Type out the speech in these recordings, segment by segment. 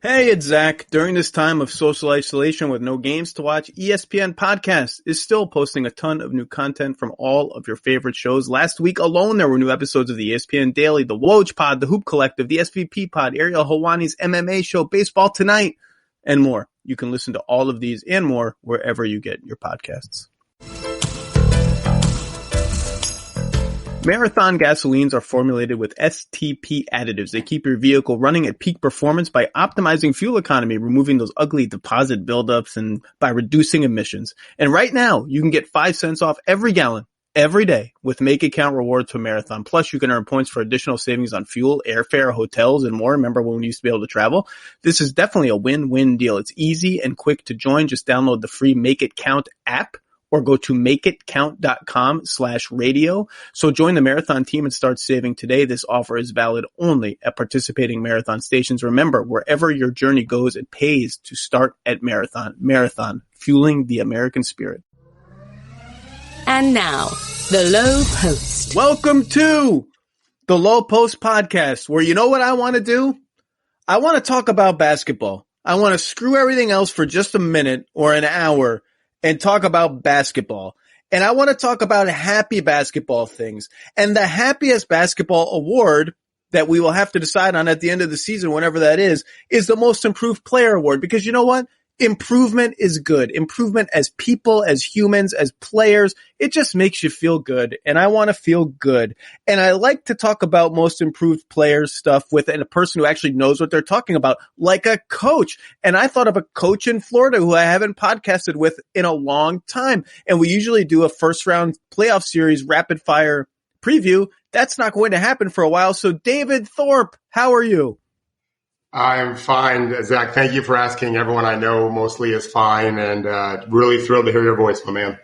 Hey, it's Zach. During this time of social isolation with no games to watch, ESPN Podcast is still posting a ton of new content from all of your favorite shows. Last week alone, there were new episodes of the ESPN Daily, the Woj Pod, the Hoop Collective, the SVP Pod, Ariel Helwani's MMA show, Baseball Tonight, and more. You can listen to all of these and more wherever you get your podcasts. Marathon gasolines are formulated with STP additives. They keep your vehicle running at peak performance by optimizing fuel economy, removing those ugly deposit buildups, and by reducing emissions. And right now, you can get 5 cents off every gallon every day with Make It Count rewards from Marathon. Plus, you can earn points for additional savings on fuel, airfare, hotels, and more. Remember when we used to be able to travel? This is definitely a win-win deal. It's easy and quick to join. Just download the free Make It Count app or go to makeitcount.com/radio. So join the Marathon team and start saving today. This offer is valid only at participating Marathon stations. Remember, wherever your journey goes, it pays to start at Marathon. Marathon, fueling the American spirit. And now, the Lowe Post. Welcome to the Lowe Post podcast, where you know what I want to do? I want to talk about basketball. I want to screw everything else for just a minute or an hour and talk about basketball. And I want to talk about happy basketball things. And the happiest basketball award that we will have to decide on at the end of the season, whenever that is the most improved player award. Because you know what? Improvement is good. Improvement as people, as humans, as players. It just makes you feel good. And I want to feel good. And I like to talk about most improved players stuff with a person who actually knows what they're talking about, like a coach. And I thought of a coach in Florida who I haven't podcasted with in a long time. And we usually do a first round playoff series rapid fire preview. That's not going to happen for a while. So David Thorpe, how are you? I'm fine, Zach. Thank you for asking. Everyone I know mostly is fine, and really thrilled to hear your voice, my man.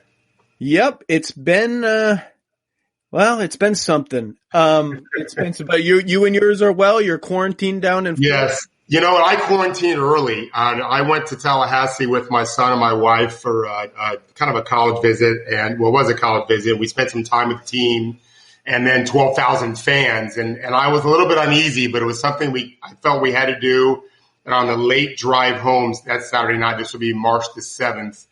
Yep, it's been it's been something. It's been but you and yours are well. You're quarantined down in Florida. Yes. You know, I quarantined early. I went to Tallahassee with my son and my wife for kind of a college visit, and it was a college visit. We spent some time with the team. And then 12,000 fans. And I was a little bit uneasy, but it was something I felt we had to do. And on the late drive home that Saturday night, this would be March the 7th,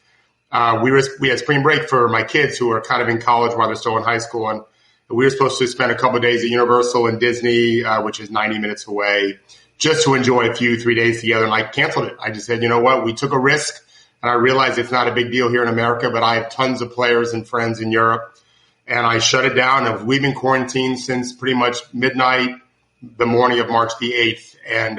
we had spring break for my kids who are kind of in college while they're still in high school. And we were supposed to spend a couple of days at Universal and Disney, which is 90 minutes away, just to enjoy 3 days together. And I canceled it. I just said, you know what? We took a risk. And I realized it's not a big deal here in America, but I have tons of players and friends in Europe. And I shut it down. And we've been quarantined since pretty much midnight, the morning of March the 8th. And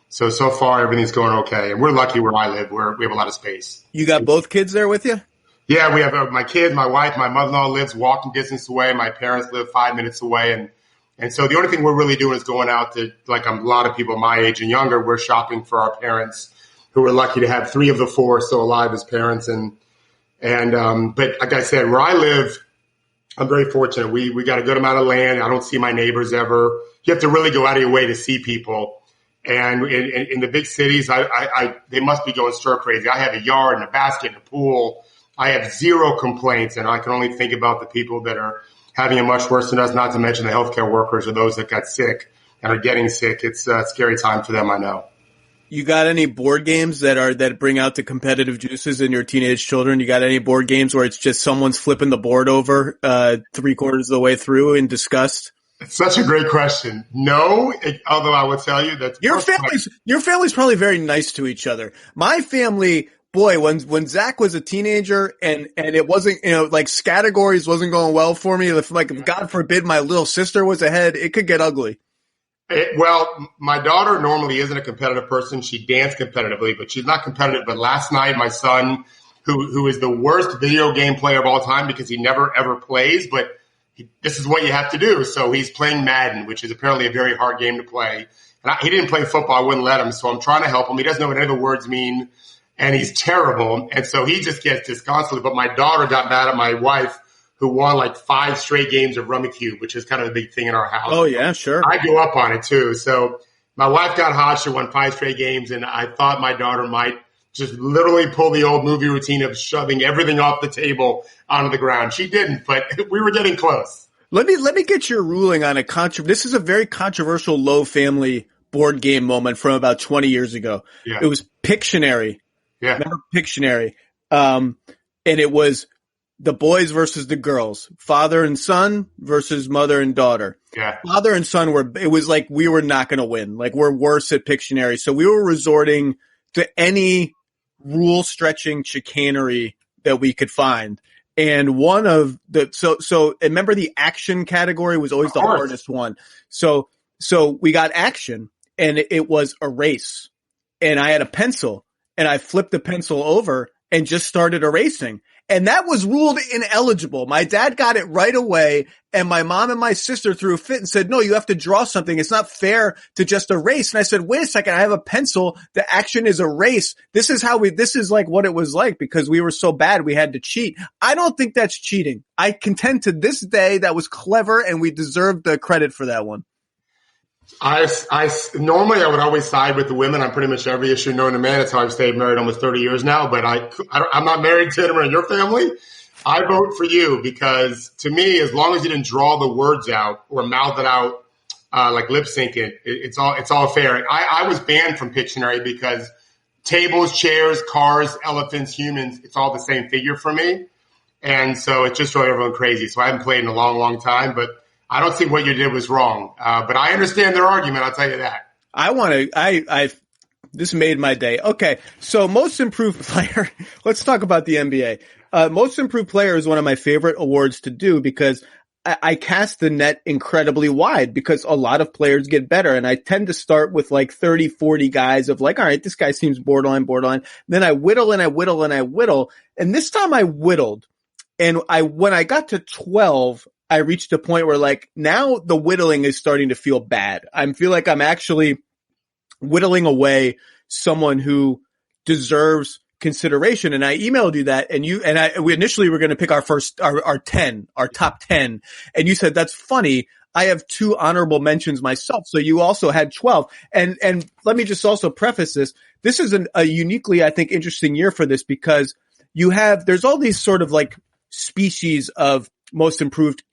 so far, everything's going okay. And we're lucky where I live. We have a lot of space. You got both kids there with you? Yeah, we have my kids, my wife, my mother-in-law lives walking distance away. My parents live 5 minutes away. And so the only thing we're really doing is going out to, like a lot of people my age and younger, we're shopping for our parents who are lucky to have 3 of the 4 still alive as parents. But like I said, where I live, I'm very fortunate. We got a good amount of land. I don't see my neighbors ever. You have to really go out of your way to see people. And in the big cities, they must be going stir crazy. I have a yard and a basket and a pool. I have 0 complaints, and I can only think about the people that are having it much worse than us, not to mention the healthcare workers or those that got sick and are getting sick. It's a scary time for them, I know. You got any board games that bring out the competitive juices in your teenage children? You got any board games where it's just someone's flipping the board over 3/4 of the way through in disgust? It's such a great question. No, although I would tell you that your family's probably very nice to each other. My family, boy, when Zach was a teenager and it wasn't, like categories wasn't going well for me. If God forbid my little sister was ahead, it could get ugly. Well, my daughter normally isn't a competitive person. She danced competitively, but she's not competitive. But last night, my son, who is the worst video game player of all time because he never, ever plays, but this is what you have to do. So he's playing Madden, which is apparently a very hard game to play. And he didn't play football. I wouldn't let him. So I'm trying to help him. He doesn't know what any of the words mean, and he's terrible. And so he just gets disconsolate. But my daughter got mad at my wife, who won like 5 straight games of Rummy Cube, which is kind of a big thing in our house. Oh, yeah, sure. I grew up on it, too. So my wife got hot. She won 5 straight games, and I thought my daughter might just literally pull the old movie routine of shoving everything off the table onto the ground. She didn't, but we were getting close. Let me get your ruling on this is a very controversial Lowe family board game moment from about 20 years ago. Yeah. It was Pictionary. Yeah. Remember Pictionary? And it was the boys versus the girls, father and son versus mother and daughter. Yeah. Father and son it was like we were not going to win. Like we're worse at Pictionary. So we were resorting to any rule stretching chicanery that we could find. And one of so remember the action category was always the hardest one. So we got action and it was erase, and I had a pencil and I flipped the pencil over and just started erasing. And that was ruled ineligible. My dad got it right away, and my mom and my sister threw a fit and said, no, you have to draw something. It's not fair to just erase. And I said, wait a second, I have a pencil. The action is erase. This is like what it was like because we were so bad we had to cheat. I don't think that's cheating. I contend to this day that was clever, and we deserve the credit for that one. Normally I would always side with the women on pretty much every issue known to man. That's how I've stayed married almost 30 years now, but I'm not married to anyone in your family. I vote for you because to me, as long as you didn't draw the words out or mouth it out, like lip sync it, it's all fair. I was banned from Pictionary because tables, chairs, cars, elephants, humans, it's all the same figure for me. And so it just drove everyone crazy. So I haven't played in a long, long time, but I don't see what you did was wrong, but I understand their argument. I'll tell you that. This made my day. Okay. So most improved player. Let's talk about the NBA. Most improved player is one of my favorite awards to do because I cast the net incredibly wide because a lot of players get better. And I tend to start with like 30, 40 guys of like, all right, this guy seems borderline. Then I whittle and I whittle and I whittle. And this time I whittled. And when I got to 12, I reached a point where like now the whittling is starting to feel bad. I feel like I'm actually whittling away someone who deserves consideration. And I emailed you that, and we initially were going to pick our top 10. And you said, that's funny. I have 2 honorable mentions myself. So you also had 12. And let me just also preface this. This is a uniquely, I think, interesting year for this because there's all these sort of like species of most improved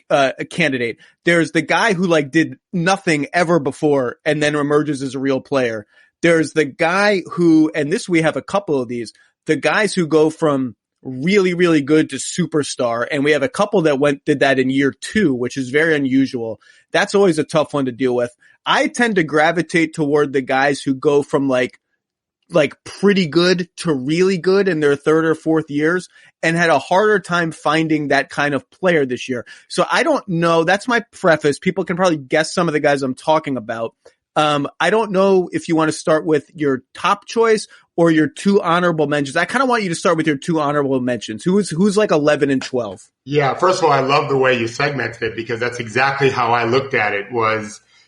candidate. There's the guy who like did nothing ever before and then emerges as a real player. There's the guy who, and we have a couple of these, the guys who go from really, really good to superstar. And we have a couple that did that in year 2, which is very unusual. That's always a tough one to deal with. I tend to gravitate toward the guys who go from like pretty good to really good in their 3rd or 4th years and had a harder time finding that kind of player this year. So I don't know. That's my preface. People can probably guess some of the guys I'm talking about. I don't know if you want to start with your top choice or your 2 honorable mentions. I kind of want you to start with your 2 honorable mentions. Who's like 11 and 12? Yeah. First of all, I love the way you segmented it because that's exactly how I looked at it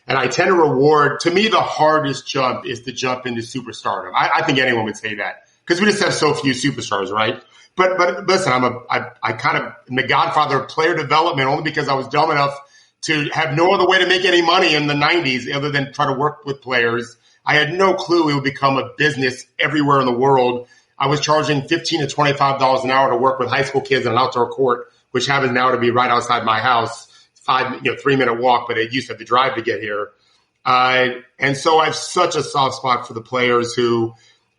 and I tend to reward, to me, the hardest jump is to jump into superstardom. I think anyone would say that because we just have so few superstars, right? But listen, I kind of am the godfather of player development only because I was dumb enough to have no other way to make any money in the 90s other than try to work with players. I had no clue it would become a business everywhere in the world. I was charging $15 to $25 an hour to work with high school kids on an outdoor court, which happens now to be right outside my house. 3-minute walk, but it used to have to drive to get here. And so I have such a soft spot for the players who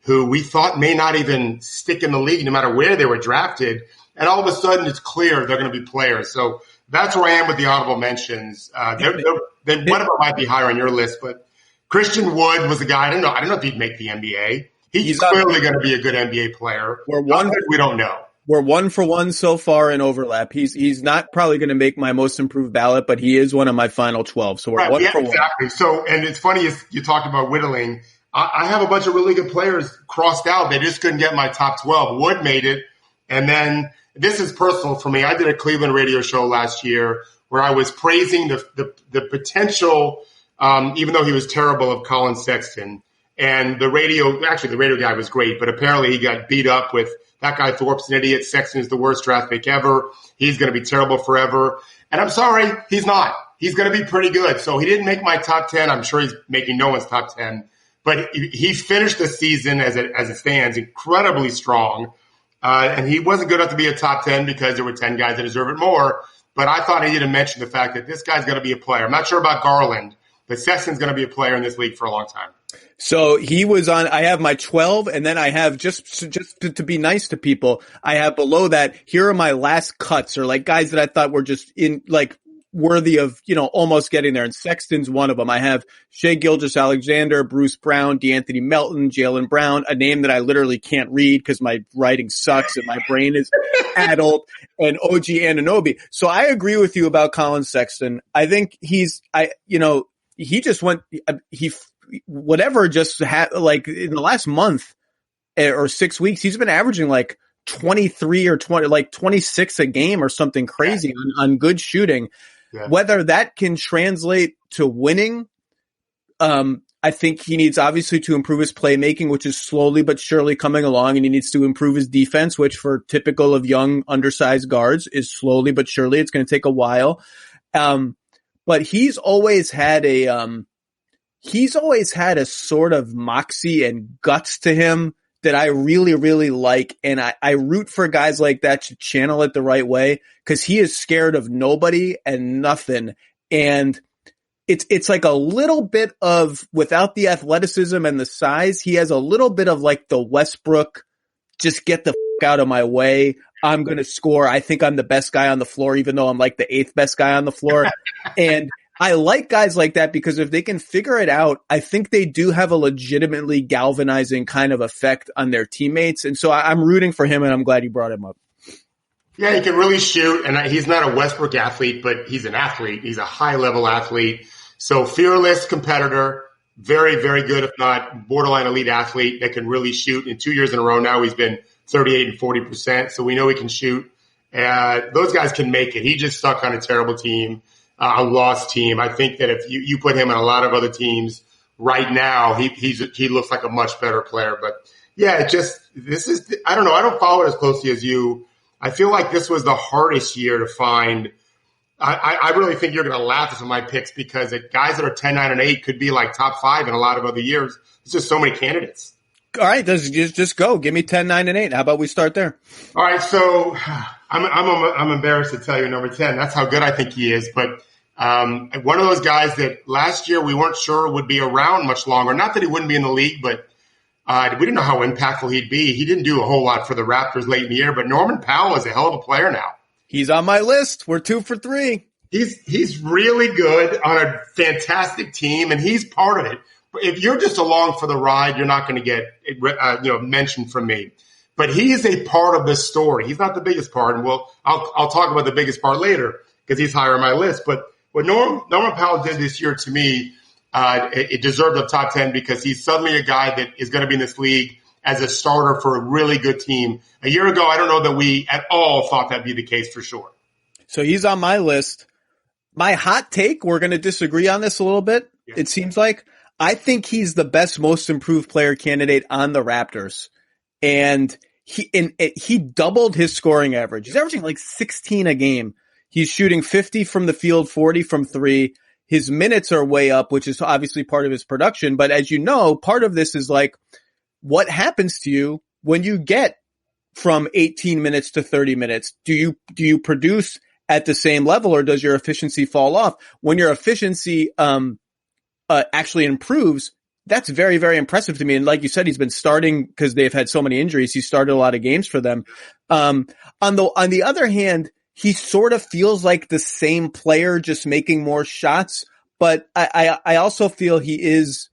we thought may not even stick in the league no matter where they were drafted. And all of a sudden it's clear they're going to be players. So that's where I am with the honorable mentions. One of them might be higher on your list, but Christian Wood was a guy. I don't know if he'd make the NBA. He's clearly going to be a good NBA player. We don't know. We're 1 for 1 so far in overlap. He's not probably going to make my most improved ballot, but he is one of my final 12. So we're 1 for 1. Exactly. So, and it's funny you talked about whittling. I have a bunch of really good players crossed out. They just couldn't get my top 12. Wood made it. And then this is personal for me. I did a Cleveland radio show last year where I was praising the potential, even though he was terrible, of Colin Sexton. And the radio guy was great, but apparently he got beat up with that guy Thorpe's an idiot. Sexton is the worst draft pick ever. He's going to be terrible forever. And I'm sorry, he's not. He's going to be pretty good. So he didn't make my top 10. I'm sure he's making no one's top 10. But he finished the season as it stands incredibly strong. And he wasn't good enough to be a top 10 because there were 10 guys that deserve it more. But I thought I needed to mention the fact that this guy's going to be a player. I'm not sure about Garland. but Sexton's going to be a player in this league for a long time. So he was on, I have my 12, and then I have just to be nice to people, I have below that, here are my last cuts, or like guys that I thought were just in, like, worthy of, almost getting there. And Sexton's one of them. I have Shea Gilgeous-Alexander, Bruce Brown, DeAnthony Melton, Jaylen Brown, a name that I literally can't read because my writing sucks and my brain is addled, and OG Anunoby. So I agree with you about Colin Sexton. I think he just went, whatever just had, like, in the last month or 6 weeks, he's been averaging like 23 or 20, like 26 a game or something crazy on good shooting. Yeah. Whether that can translate to winning, I think he needs obviously to improve his playmaking, which is slowly but surely coming along, and he needs to improve his defense, which for typical of young, undersized guards is slowly but surely. It's going to take a while. But he's always had a sort of moxie and guts to him that I really, really like. And I root for guys like that to channel it the right way, because he is scared of nobody and nothing. And it's like a little bit of, without the athleticism and the size, he has a little bit of like the Westbrook, just get the f out of my way. I'm going to score. I think I'm the best guy on the floor, even though I'm like the 8th best guy on the floor. And I like guys like that, because if they can figure it out, I think they do have a legitimately galvanizing kind of effect on their teammates. And so I'm rooting for him, and I'm glad you brought him up. Yeah, he can really shoot, and he's not a Westbrook athlete, but he's an athlete. He's a high-level athlete. So fearless competitor, very, very good, if not borderline elite athlete that can really shoot. In 2 years in a row now, he's been 38 and 40%, so we know he can shoot. Those guys can make it. He just stuck on a terrible team. A lost team. I think that if you put him on a lot of other teams right now, he looks like a much better player. But yeah, I don't know. I don't follow it as closely as you. I feel like this was the hardest year to find. I really think you're going to laugh at some of my picks, because guys that are 10, 9, and 8 could be like top 5 in a lot of other years. There's just so many candidates. All right, just go. Give me 10, 9, and 8. How about we start there? All right, so I'm embarrassed to tell you number 10. That's how good I think he is, but. One of those guys that last year we weren't sure would be around much longer. Not that he wouldn't be in the league, but we didn't know how impactful he'd be. He didn't do a whole lot for the Raptors late in the year, but Norman Powell is a hell of a player now. He's on my list. We're 2 for 3. He's really good on a fantastic team, and he's part of it. If you're just along for the ride, you're not going to get mentioned from me. But he is a part of this story. He's not the biggest part, and I'll talk about the biggest part later, because he's higher on my list. But what Norman Powell did this year, to me, it deserved a top 10, because he's suddenly a guy that is going to be in this league as a starter for a really good team. A year ago, I don't know that we at all thought that'd be the case for sure. So he's on my list. My hot take, we're going to disagree on this a little bit. Yeah. It seems like I think he's the best, most improved player candidate on the Raptors. And he doubled his scoring average. He's averaging like 16 a game. He's shooting 50 from the field, 40 from 3. His minutes are way up, which is obviously part of his production. But as you know, part of this is like, what happens to you when you get from 18 minutes to 30 minutes? Do you produce at the same level, or does your efficiency fall off? When your efficiency actually improves, that's very, very impressive to me. And like you said, he's been starting because they've had so many injuries. He started a lot of games for them. On the other hand, he sort of feels like the same player, just making more shots. But I also feel he is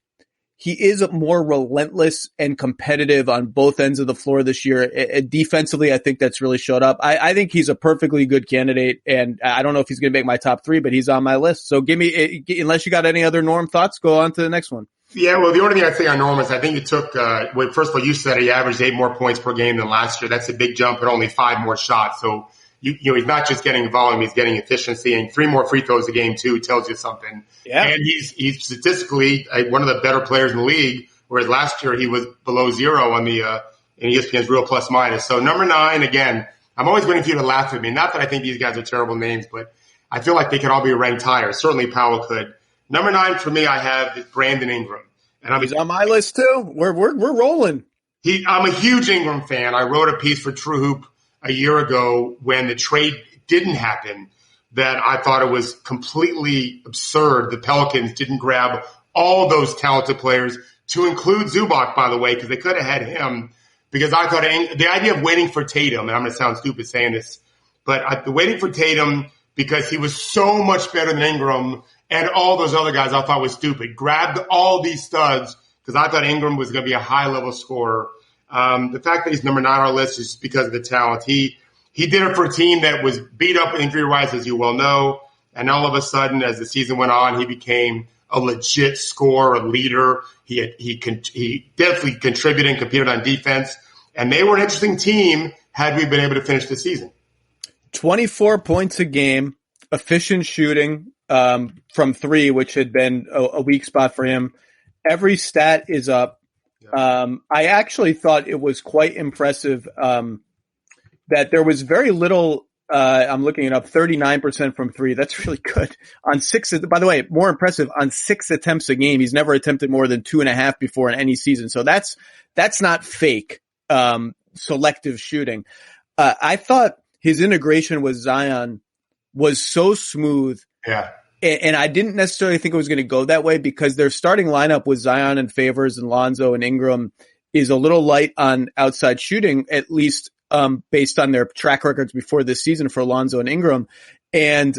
more relentless and competitive on both ends of the floor this year. Defensively, I think that's really showed up. I think he's a perfectly good candidate, and I don't know if he's going to make my top 3, but he's on my list. So unless you got any other Norm thoughts, go on to the next one. Yeah, well, the only thing I'd say on Norm is I think you took, first of all, you said he averaged 8 more points per game than last year. That's a big jump, and only 5 more shots. So, he's not just getting volume, he's getting efficiency, and 3 more free throws a game too tells you something. Yeah. And he's statistically one of the better players in the league, whereas last year he was below 0 on the in ESPN's real plus minus. So number 9, again, I'm always waiting for you to laugh at me. Not that I think these guys are terrible names, but I feel like they could all be ranked higher. Certainly Powell could. Number 9 for me, I have is Brandon Ingram, and he's on my list too. We're rolling. I'm a huge Ingram fan. I wrote a piece for True Hoop a year ago when the trade didn't happen. that I thought it was completely absurd the Pelicans didn't grab all those talented players, to include Zubac, by the way, because they could have had him. Because I thought the idea of waiting for Tatum, and I'm going to sound stupid saying this, but the waiting for Tatum because he was so much better than Ingram and all those other guys, I thought was stupid. Grabbed all these studs because I thought Ingram was going to be a high-level scorer. The fact that he's number 9 on our list is because of the talent. He did it for a team that was beat up injury-wise, as you well know, and all of a sudden, as the season went on, he became a legit scorer, a leader. He definitely contributed and competed on defense, and they were an interesting team had we been able to finish the season. 24 points a game, efficient shooting from 3, which had been a weak spot for him. Every stat is up. I actually thought it was quite impressive that there was very little. I'm looking it up. 39% from 3. That's really good on 6. By the way, more impressive on 6 attempts a game. He's never attempted more than 2.5 before in any season. So that's not fake selective shooting. I thought his integration with Zion was so smooth. Yeah. And I didn't necessarily think it was going to go that way because their starting lineup with Zion and Favors and Lonzo and Ingram is a little light on outside shooting, at least based on their track records before this season for Lonzo and Ingram. And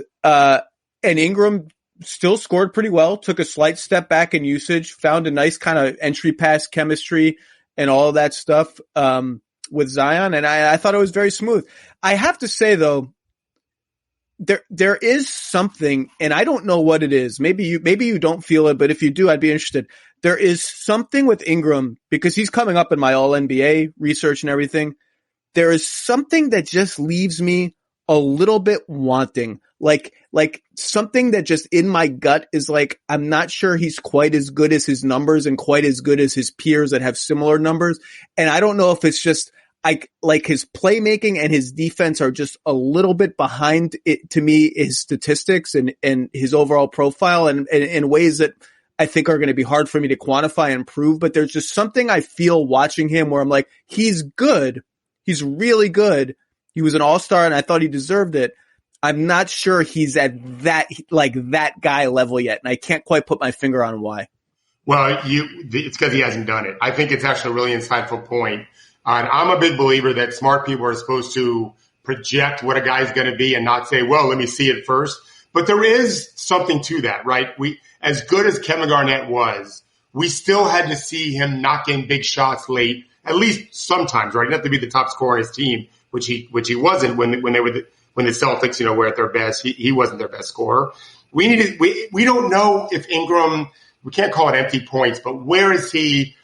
Ingram still scored pretty well, took a slight step back in usage, found a nice kind of entry pass chemistry and all of that stuff with Zion. And I thought it was very smooth. I have to say, though, there is something, and I don't know what it is. Maybe you don't feel it, but if you do, I'd be interested. There is something with Ingram because he's coming up in my all NBA research and everything. There is something that just leaves me a little bit wanting, like something that just in my gut is like, I'm not sure he's quite as good as his numbers and quite as good as his peers that have similar numbers. And I don't know if it's just like his playmaking and his defense are just a little bit behind it to me, his statistics and his overall profile and in ways that I think are going to be hard for me to quantify and prove. But there's just something I feel watching him where I'm like, he's good. He's really good. He was an all-star and I thought he deserved it. I'm not sure he's at that guy level yet. And I can't quite put my finger on why. Well, it's because he hasn't done it. I think it's actually a really insightful point. And I'm a big believer that smart people are supposed to project what a guy's going to be and not say, well, let me see it first. But there is something to that, right? As good as Kevin Garnett was, we still had to see him knocking big shots late, at least sometimes, right? He didn't have to be the top scorer on his team, which he wasn't when the Celtics, were at their best. He wasn't their best scorer. We don't know if Ingram, we can't call it empty points, but where is he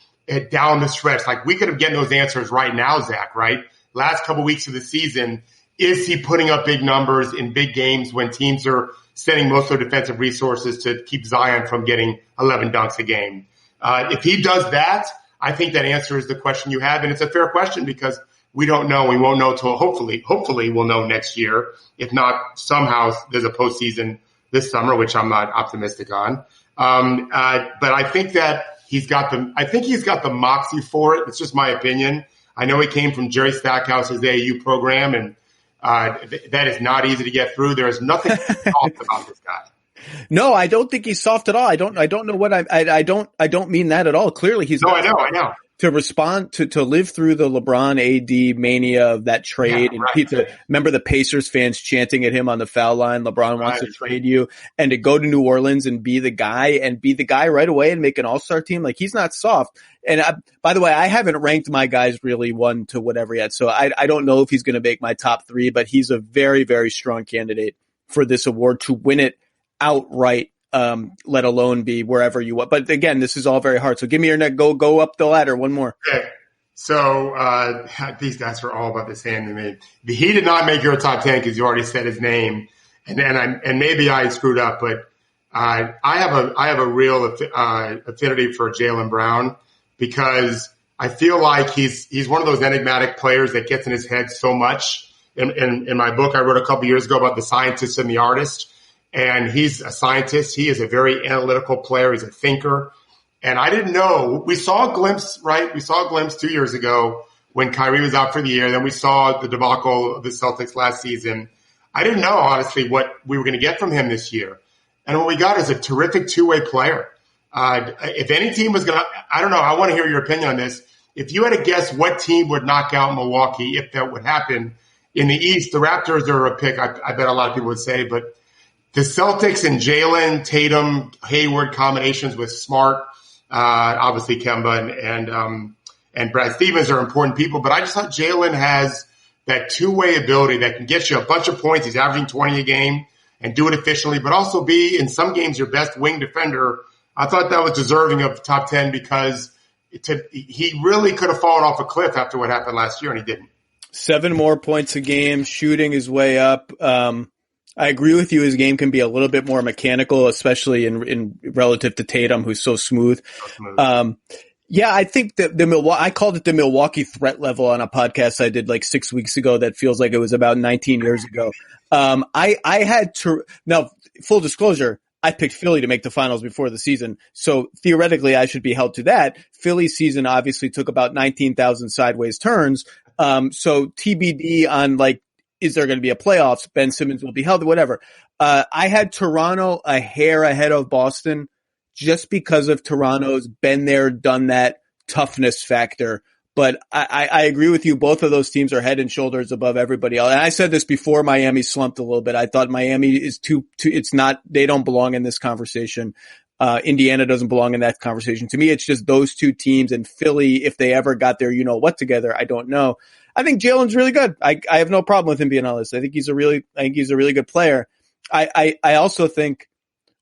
down the stretch? Like, we could have gotten those answers right now, Zach, right? Last couple weeks of the season, is he putting up big numbers in big games when teams are sending most of their defensive resources to keep Zion from getting 11 dunks a game? If he does that, I think that answers the question you have. And it's a fair question because we don't know. We won't know until hopefully we'll know next year. If not, somehow there's a postseason this summer, which I'm not optimistic on. But I think that he's got the moxie for it. It's just my opinion. I know he came from Jerry Stackhouse's AAU program, and that is not easy to get through. There is nothing soft about this guy. No, I don't think he's soft at all. I don't know what I don't mean that at all. Clearly he's I know. To respond to live through the LeBron AD mania of that trade remember the Pacers fans chanting at him on the foul line, LeBron wants to trade you, and to go to New Orleans and be the guy right away and make an all-star team. Like, he's not soft. And by the way, I haven't ranked my guys really 1 to whatever yet. So I don't know if he's going to make my top 3, but he's a very, very strong candidate for this award to win it outright. Let alone be wherever you want. But again, this is all very hard. So give me your neck. Go up the ladder. One more. Okay. So these guys are all about the same to me. He did not make your top 10 because you already said his name, and maybe I screwed up, but I have a real affinity for Jaylen Brown because I feel like he's one of those enigmatic players that gets in his head so much. In my book I wrote a couple years ago about the scientist and the artist. And he's a scientist. He is a very analytical player. He's a thinker. And I didn't know. We saw a glimpse, right? We saw a glimpse 2 years ago when Kyrie was out for the year. Then we saw the debacle of the Celtics last season. I didn't know, honestly, what we were going to get from him this year. And what we got is a terrific two-way player. If any team was going to – I don't know. I want to hear your opinion on this. If you had to guess what team would knock out Milwaukee, if that would happen in the East, the Raptors are a pick, I bet a lot of people would say. But the Celtics and Jalen, Tatum, Hayward combinations with Smart, obviously Kemba and Brad Stevens are important people. But I just thought Jalen has that two-way ability that can get you a bunch of points. He's averaging 20 a game and do it efficiently, but also be, in some games, your best wing defender. I thought that was deserving of top 10 because he really could have fallen off a cliff after what happened last year, and he didn't. 7 more points a game, shooting his way up. I agree with you. His game can be a little bit more mechanical, especially in relative to Tatum, who's so smooth. Yeah, I think that I called it the Milwaukee threat level on a podcast I did like 6 weeks ago. That feels like it was about 19 years ago. I had to, now full disclosure, I picked Philly to make the finals before the season. So theoretically I should be held to that. Philly's season obviously took about 19,000 sideways turns. So TBD on like, is there going to be a playoffs? Ben Simmons will be held, whatever. I had Toronto a hair ahead of Boston just because of Toronto's been there, done that toughness factor. But I agree with you. Both of those teams are head and shoulders above everybody else. And I said this before Miami slumped a little bit. I thought Miami is too it's not, they don't belong in this conversation. Indiana doesn't belong in that conversation. To me, it's just those two teams, and Philly, if they ever got their what together, I don't know. I think Jalen's really good. I have no problem with him being on this. I think he's a really good player. I also think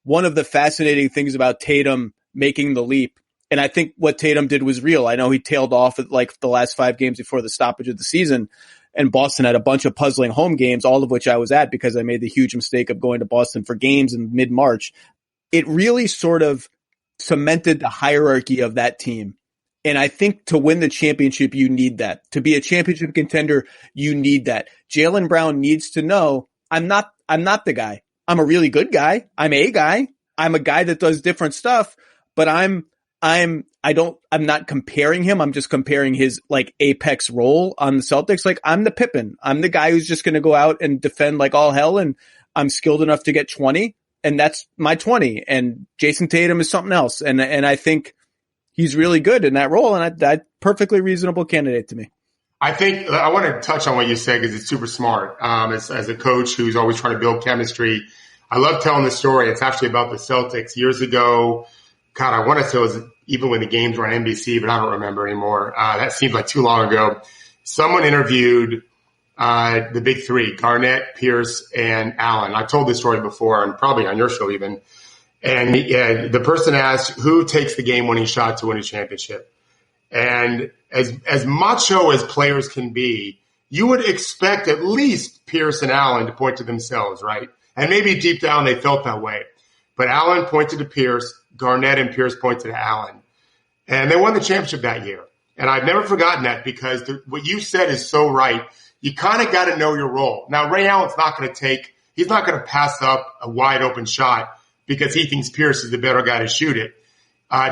one of the fascinating things about Tatum making the leap, and I think what Tatum did was real. I know he tailed off at like the last 5 games before the stoppage of the season, and Boston had a bunch of puzzling home games, all of which I was at because I made the huge mistake of going to Boston for games in mid-March. It really sort of cemented the hierarchy of that team. And I think to win the championship, you need that. To be a championship contender, you need that. Jaylen Brown needs to know, I'm not the guy. I'm a really good guy. I'm a guy. I'm a guy that does different stuff, but I'm not comparing him. I'm just comparing his like apex role on the Celtics. Like I'm the Pippen. I'm the guy who's just going to go out and defend like all hell. And I'm skilled enough to get 20, and that's my 20. And Jason Tatum is something else. And I think he's really good in that role. And that perfectly reasonable candidate to me. I think I want to touch on what you said because it's super smart. As a coach who's always trying to build chemistry, I love telling the story. It's actually about the Celtics years ago. God, I want to say it was even when the games were on NBC, but I don't remember anymore. That seems like too long ago. Someone interviewed the big three, Garnett, Pierce, and Allen. I told this story before, and probably on your show even. And the person asked, who takes the game-winning shot to win a championship? And as macho as players can be, you would expect at least Pierce and Allen to point to themselves, right? And maybe deep down they felt that way. But Allen pointed to Pierce, Garnett and Pierce pointed to Allen. And they won the championship that year. And I've never forgotten that because what you said is so right. You kind of got to know your role. Now, Ray Allen's not going to he's not going to pass up a wide open shot because he thinks Pierce is the better guy to shoot it.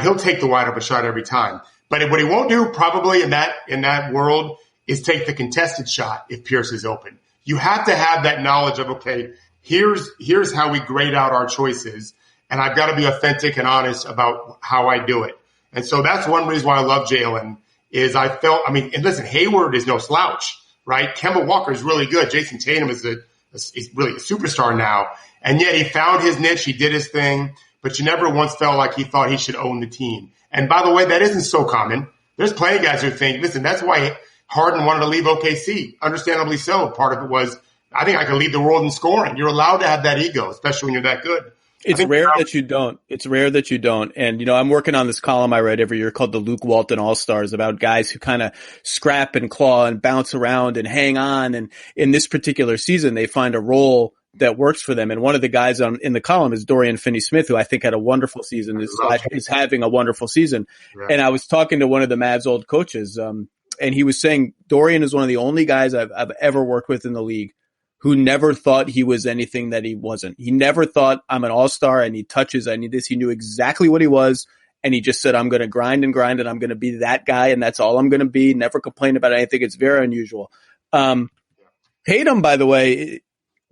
He'll take the wide open shot every time. But what he won't do probably in that world is take the contested shot if Pierce is open. You have to have that knowledge of, okay, here's how we grade out our choices, and I've got to be authentic and honest about how I do it. And so that's one reason why I love Jalen is and listen, Hayward is no slouch, right? Kemba Walker is really good. Jason Tatum is really a superstar now. And yet he found his niche. He did his thing, but you never once felt like he thought he should own the team. And by the way, that isn't so common. There's plenty of guys who think, listen, that's why Harden wanted to leave OKC. Understandably so. Part of it was, I think I can lead the world in scoring. You're allowed to have that ego, especially when you're that good. It's rare that you don't. It's rare that you don't. And, I'm working on this column I write every year called the Luke Walton All-Stars about guys who kind of scrap and claw and bounce around and hang on. And in this particular season, they find a role that works for them. And one of the guys in the column is Dorian Finney-Smith, who I think had a wonderful season, is having a wonderful season. Right. And I was talking to one of the Mavs old coaches, and he was saying Dorian is one of the only guys I've ever worked with in the league who never thought he was anything that he wasn't. He never thought, I'm an all-star, I need touches, I need this. He knew exactly what he was, and he just said, I'm going to grind, and I'm going to be that guy, and that's all I'm going to be. Never complain about anything. It's very unusual. Tatum, by the way,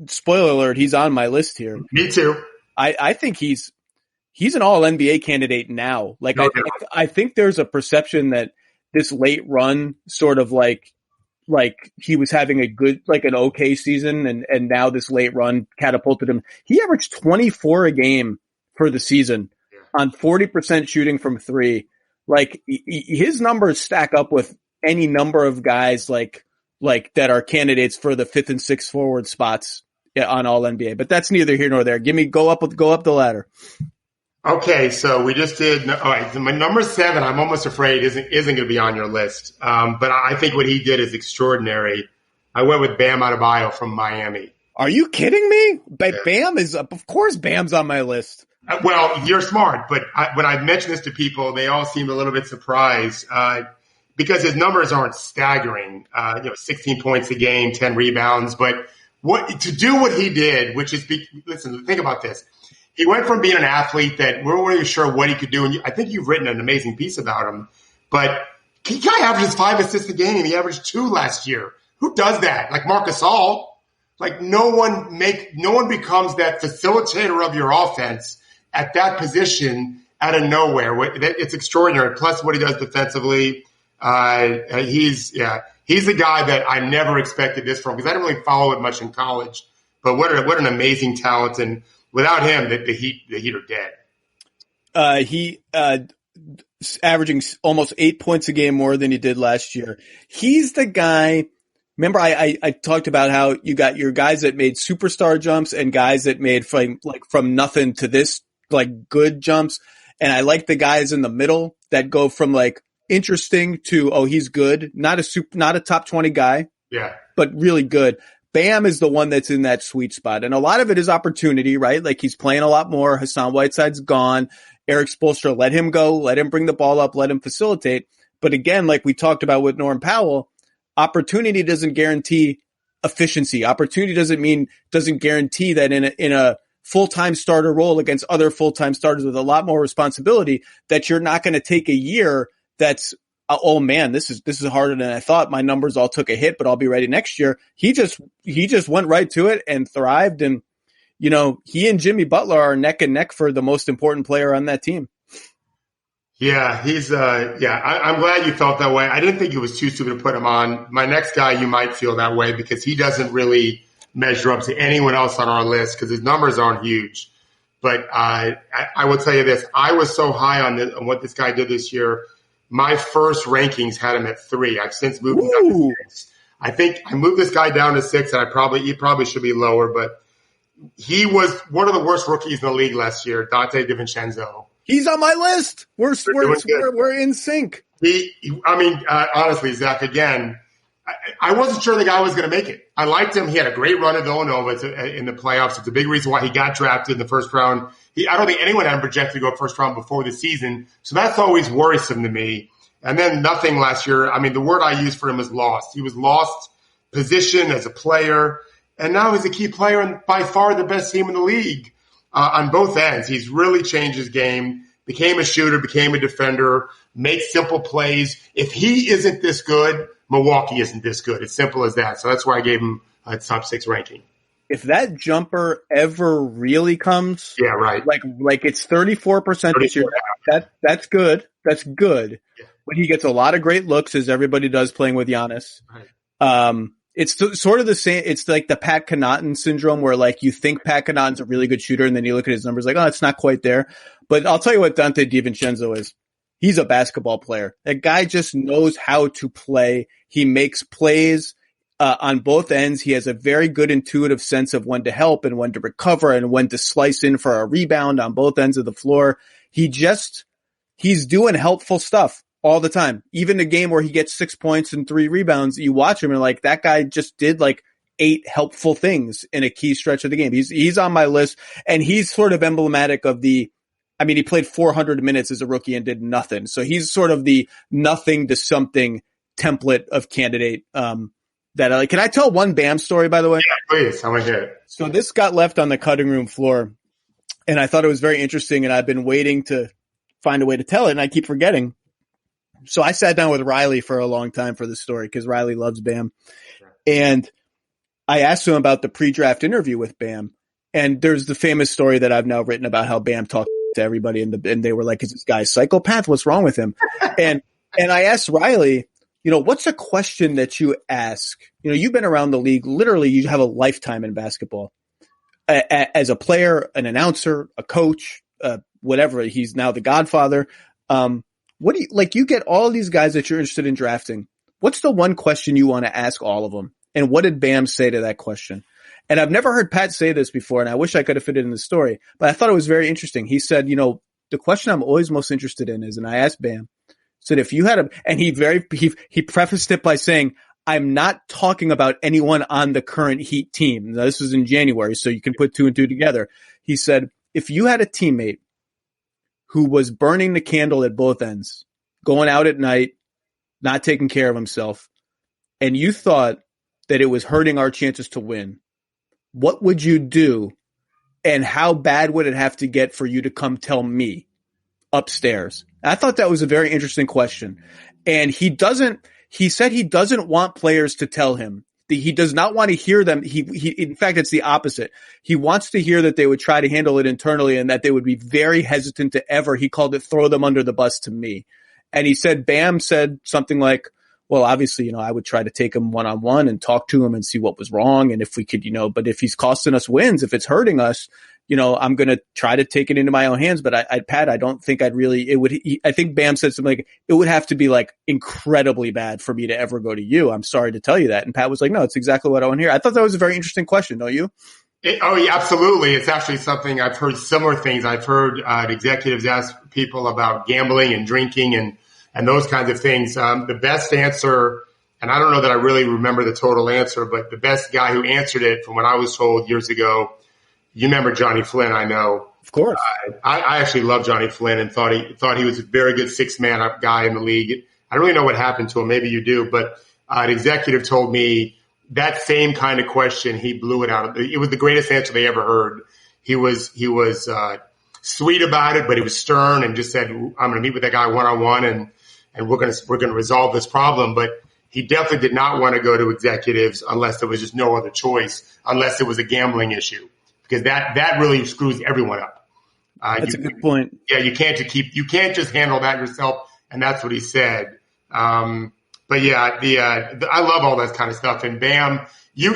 spoiler alert, he's on my list here. Me too. I think he's an all NBA candidate now. Like, I think there's a perception that this late run sort of like he was having an okay season, and now this late run catapulted him. He averaged 24 a game for the season on 40% shooting from three. Like, his numbers stack up with any number of guys like that are candidates for the 5th and 6th forward spots on all NBA. But that's neither here nor there. Go up the ladder. Okay, so we just did. All right, my number 7, I'm almost afraid isn't going to be on your list. But I think what he did is extraordinary. I went with Bam Adebayo from Miami. Are you kidding me? Bam is, of course, Bam's on my list. Well, you're smart, but when I mention this to people, they all seem a little bit surprised because his numbers aren't staggering. 16 points a game, 10 rebounds, but to do what he did, which is listen, think about this. He went from being an athlete that we weren't really sure what he could do, and I think you've written an amazing piece about him. But he guy averages 5 assists a game. He averaged 2 last year. Who does that? Like Marc Gasol. Like no one becomes that facilitator of your offense at that position out of nowhere. It's extraordinary. Plus what he does defensively. He's a guy that I never expected this from because I didn't really follow it much in college. But what an amazing talent. And without him, the Heat are dead. He averaging almost 8 points a game more than he did last year. He's the guy. Remember, I talked about how you got your guys that made superstar jumps and guys that made from nothing to this like good jumps. And I like the guys in the middle that go from like interesting to, oh, he's good. Not a top 20 guy. Yeah. But really good. Bam is the one that's in that sweet spot. And a lot of it is opportunity, right? Like he's playing a lot more. Hassan Whiteside's gone. Eric Spoelstra, let him go. Let him bring the ball up. Let him facilitate. But again, like we talked about with Norm Powell, opportunity doesn't guarantee efficiency. Opportunity doesn't guarantee that in a full-time starter role against other full-time starters with a lot more responsibility that you're not going to take a year that's, oh man, this is harder than I thought. My numbers all took a hit, but I'll be ready next year. He just went right to it and thrived. And, he and Jimmy Butler are neck and neck for the most important player on that team. Yeah, I'm glad you felt that way. I didn't think it was too stupid to put him on. My next guy, you might feel that way because he doesn't really measure up to anyone else on our list because his numbers aren't huge. But I will tell you this. I was so high on what this guy did this year. My first rankings had him at 3. I've since moved him down to 6. I think I moved this guy down to 6, and he probably should be lower. But he was one of the worst rookies in the league last year, Dante DiVincenzo. He's on my list. We're in sync. Honestly, Zach, again, I wasn't sure the guy was going to make it. I liked him. He had a great run at Villanova in the playoffs. It's a big reason why he got drafted in the first round. I don't think anyone had him projected to go first round before the season. So that's always worrisome to me. And then nothing last year. I mean, the word I used for him is lost. He was lost position as a player. And now he's a key player and by far the best team in the league. On both ends, he's really changed his game, became a shooter, became a defender, makes simple plays. If he isn't this good, Milwaukee isn't this good. It's simple as that. So that's why I gave him a top 6 ranking. If that jumper ever really comes, yeah, right. Like it's 34% this year. That's good. That's good. Yeah. But he gets a lot of great looks, as everybody does playing with Giannis. Right. It's sort of the same. It's like the Pat Connaughton syndrome where like you think Pat Connaughton's a really good shooter and then you look at his numbers like, oh, it's not quite there. But I'll tell you what Dante DiVincenzo is. He's a basketball player. That guy just knows how to play. He makes plays on both ends. He has a very good intuitive sense of when to help and when to recover and when to slice in for a rebound on both ends of the floor. He's doing helpful stuff all the time. Even the game where he gets 6 points and 3 rebounds, you watch him and like that guy just did like 8 helpful things in a key stretch of the game. He's on my list and he's sort of emblematic of he played 400 minutes as a rookie and did nothing. So he's sort of the nothing to something template of candidate. Can I tell one Bam story, by the way? Yeah, please. I want to hear it. So this got left on the cutting room floor and I thought it was very interesting and I've been waiting to find a way to tell it and I keep forgetting. So I sat down with Riley for a long time for this story because Riley loves Bam. And I asked him about the pre-draft interview with Bam, and there's the famous story that I've now written about how Bam talked to everybody, and they were like, "Is this guy a psychopath? What's wrong with him?" And I asked Riley, what's a question that you ask? You've been around the league. Literally, you have a lifetime in basketball. As a player, an announcer, a coach, whatever. He's now the Godfather. What do you get all these guys that you're interested in drafting? What's the one question you want to ask all of them? And what did Bam say to that question? And I've never heard Pat say this before, and I wish I could have fit it in the story, but I thought it was very interesting. He said, the question I'm always most interested in is, and I asked Bam, said if you had and he prefaced it by saying, I'm not talking about anyone on the current Heat team. Now, this was in January, so you can put two and two together. He said, if you had a teammate who was burning the candle at both ends, going out at night, not taking care of himself, and you thought that it was hurting our chances to win, what would you do? And how bad would it have to get for you to come tell me upstairs? I thought that was a very interesting question. And he said he doesn't want players to tell him. He does not want to hear them. In fact, it's the opposite. He wants to hear that they would try to handle it internally and that they would be very hesitant to ever, he called it, throw them under the bus to me. And he said, Bam said something like, well, obviously, I would try to take him one-on-one and talk to him and see what was wrong. And if we could, but if he's costing us wins, if it's hurting us, I'm going to try to take it into my own hands. But Pat, I don't think I think Bam said something like, it would have to be like incredibly bad for me to ever go to you. I'm sorry to tell you that. And Pat was like, no, it's exactly what I want to hear. I thought that was a very interesting question. Don't you? Yeah, absolutely. It's actually something I've heard similar things. I've heard executives ask people about gambling and drinking and those kinds of things. The best answer, and I don't know that I really remember the total answer, but the best guy who answered it from what I was told years ago, you remember Johnny Flynn, I know. Of course. I actually love Johnny Flynn and thought he was a very good six-man up guy in the league. I don't really know what happened to him. Maybe you do, but an executive told me that same kind of question, he blew it out. It was the greatest answer they ever heard. He was sweet about it, but he was stern and just said, I'm going to meet with that guy one-on-one and we're going to resolve this problem. But he definitely did not want to go to executives unless there was just no other choice, unless it was a gambling issue, because that really screws everyone up. That's a good point. Yeah, you can't just handle that yourself, and that's what he said. But yeah, I love all that kind of stuff. And Bam, you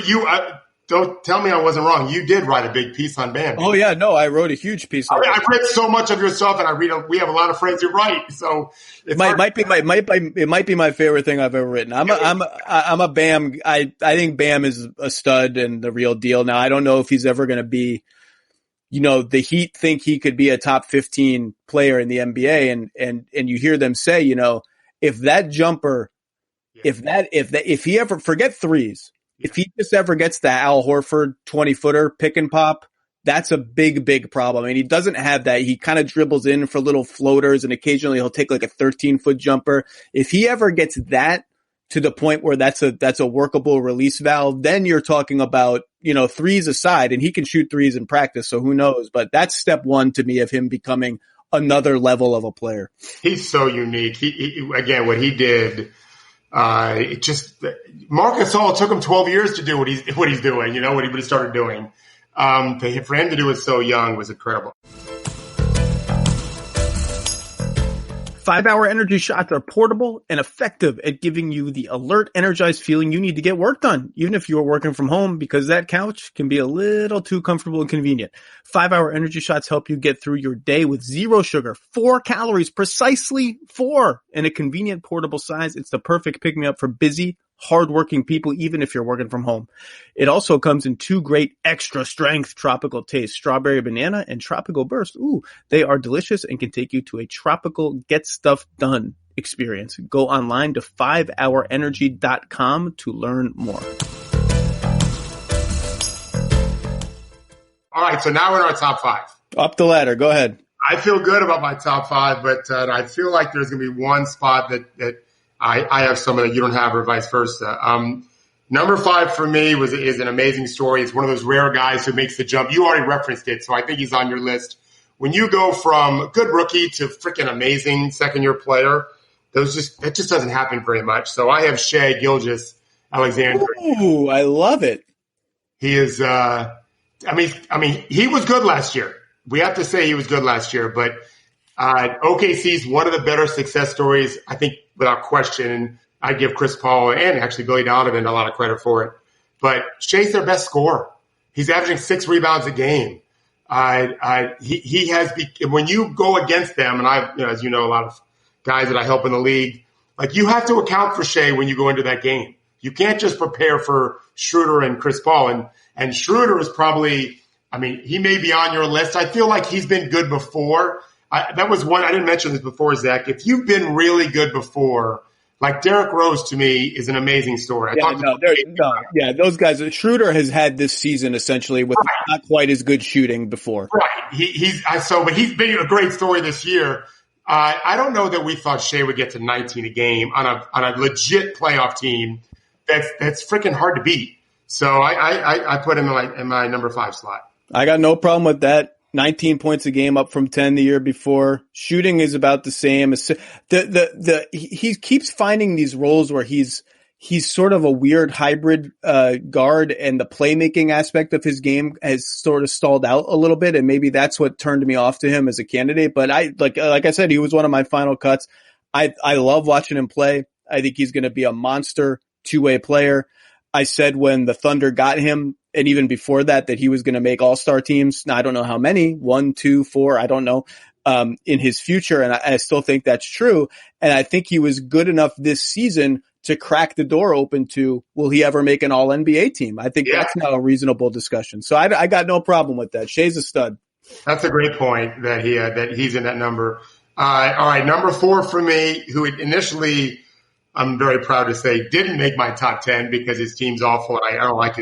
don't tell me I wasn't wrong. You did write a big piece on Bam. Oh yeah, no, I wrote a huge piece. I've read so much of your stuff, and we have a lot of friends who write. So it might be my favorite thing I've ever written. I'm a Bam. I think Bam is a stud and the real deal. Now I don't know if he's ever going to be. The Heat think he could be a top 15 player in the NBA, and you hear them say, if that jumper, if he ever forget threes. If he just ever gets the Al Horford 20-footer pick and pop, that's a big, big problem. And he doesn't have that. He kind of dribbles in for little floaters, and occasionally he'll take like a 13-foot jumper. If he ever gets that to the point where that's a workable release valve, then you're talking about, threes aside, and he can shoot threes in practice, so who knows? But that's step one to me of him becoming another level of a player. He's so unique. He again, what he did. It just Marc Gasol took him 12 years to do what he's doing. What he started doing. For him to do it so young was incredible. 5-Hour Energy shots are portable and effective at giving you the alert, energized feeling you need to get work done, even if you are working from home, because that couch can be a little too comfortable and convenient. 5-Hour Energy shots help you get through your day with zero sugar, 4 calories, precisely 4, in a convenient portable size. It's the perfect pick-me-up for busy, hardworking people, even if you're working from home. It also comes in 2 great extra strength tropical tastes, strawberry banana and tropical burst. Ooh, they are delicious and can take you to a tropical get stuff done experience. Go online to 5hourenergy.com to learn more. All right, so now we're in our top 5. Up the ladder. Go ahead. I feel good about my top 5, but I feel like there's going to be one spot that I have some that you don't have, or vice versa. Number 5 for me is an amazing story. It's one of those rare guys who makes the jump. You already referenced it, so I think he's on your list. When you go from good rookie to freaking amazing second-year player, that just doesn't happen very much. So I have Shai Gilgeous-Alexander. Ooh, I love it. He is. He was good last year. We have to say he was good last year, but OKC is one of the better success stories, I think, without question. I give Chris Paul and actually Billy Donovan a lot of credit for it. But Shea's their best scorer. He's averaging 6 rebounds a game. He has when you go against them, and as you know, a lot of guys that I help in the league, like you have to account for Shea when you go into that game. You can't just prepare for Schroeder and Chris Paul. And Schroeder is probably, he may be on your list. I feel like he's been good before. That was one, I didn't mention this before, Zach. If you've been really good before, like Derrick Rose to me is an amazing story. Those guys. Schroeder has had this season essentially with not quite as good shooting before. Right. But he's been a great story this year. I don't know that we thought Shea would get to 19 a game on a legit playoff team. That's freaking hard to beat. So I put him in my number 5 slot. I got no problem with that. 19 points a game, up from 10 the year before. Shooting is about the same. He keeps finding these roles where he's sort of a weird hybrid guard, and the playmaking aspect of his game has sort of stalled out a little bit, and maybe that's what turned me off to him as a candidate. But like I said, he was one of my final cuts. I love watching him play. I think he's going to be a monster two-way player. I said when the Thunder got him, and even before that he was going to make all-star teams. Now, I don't know how many, 1, 2, 4, I don't know, in his future. And I still think that's true. And I think he was good enough this season to crack the door open to, will he ever make an all-NBA team? I think that's now a reasonable discussion. So I got no problem with that. Shea's a stud. That's a great point that he's in that number. All right. Number 4 for me, who initially, I'm very proud to say, didn't make my top 10 because his team's awful and I don't like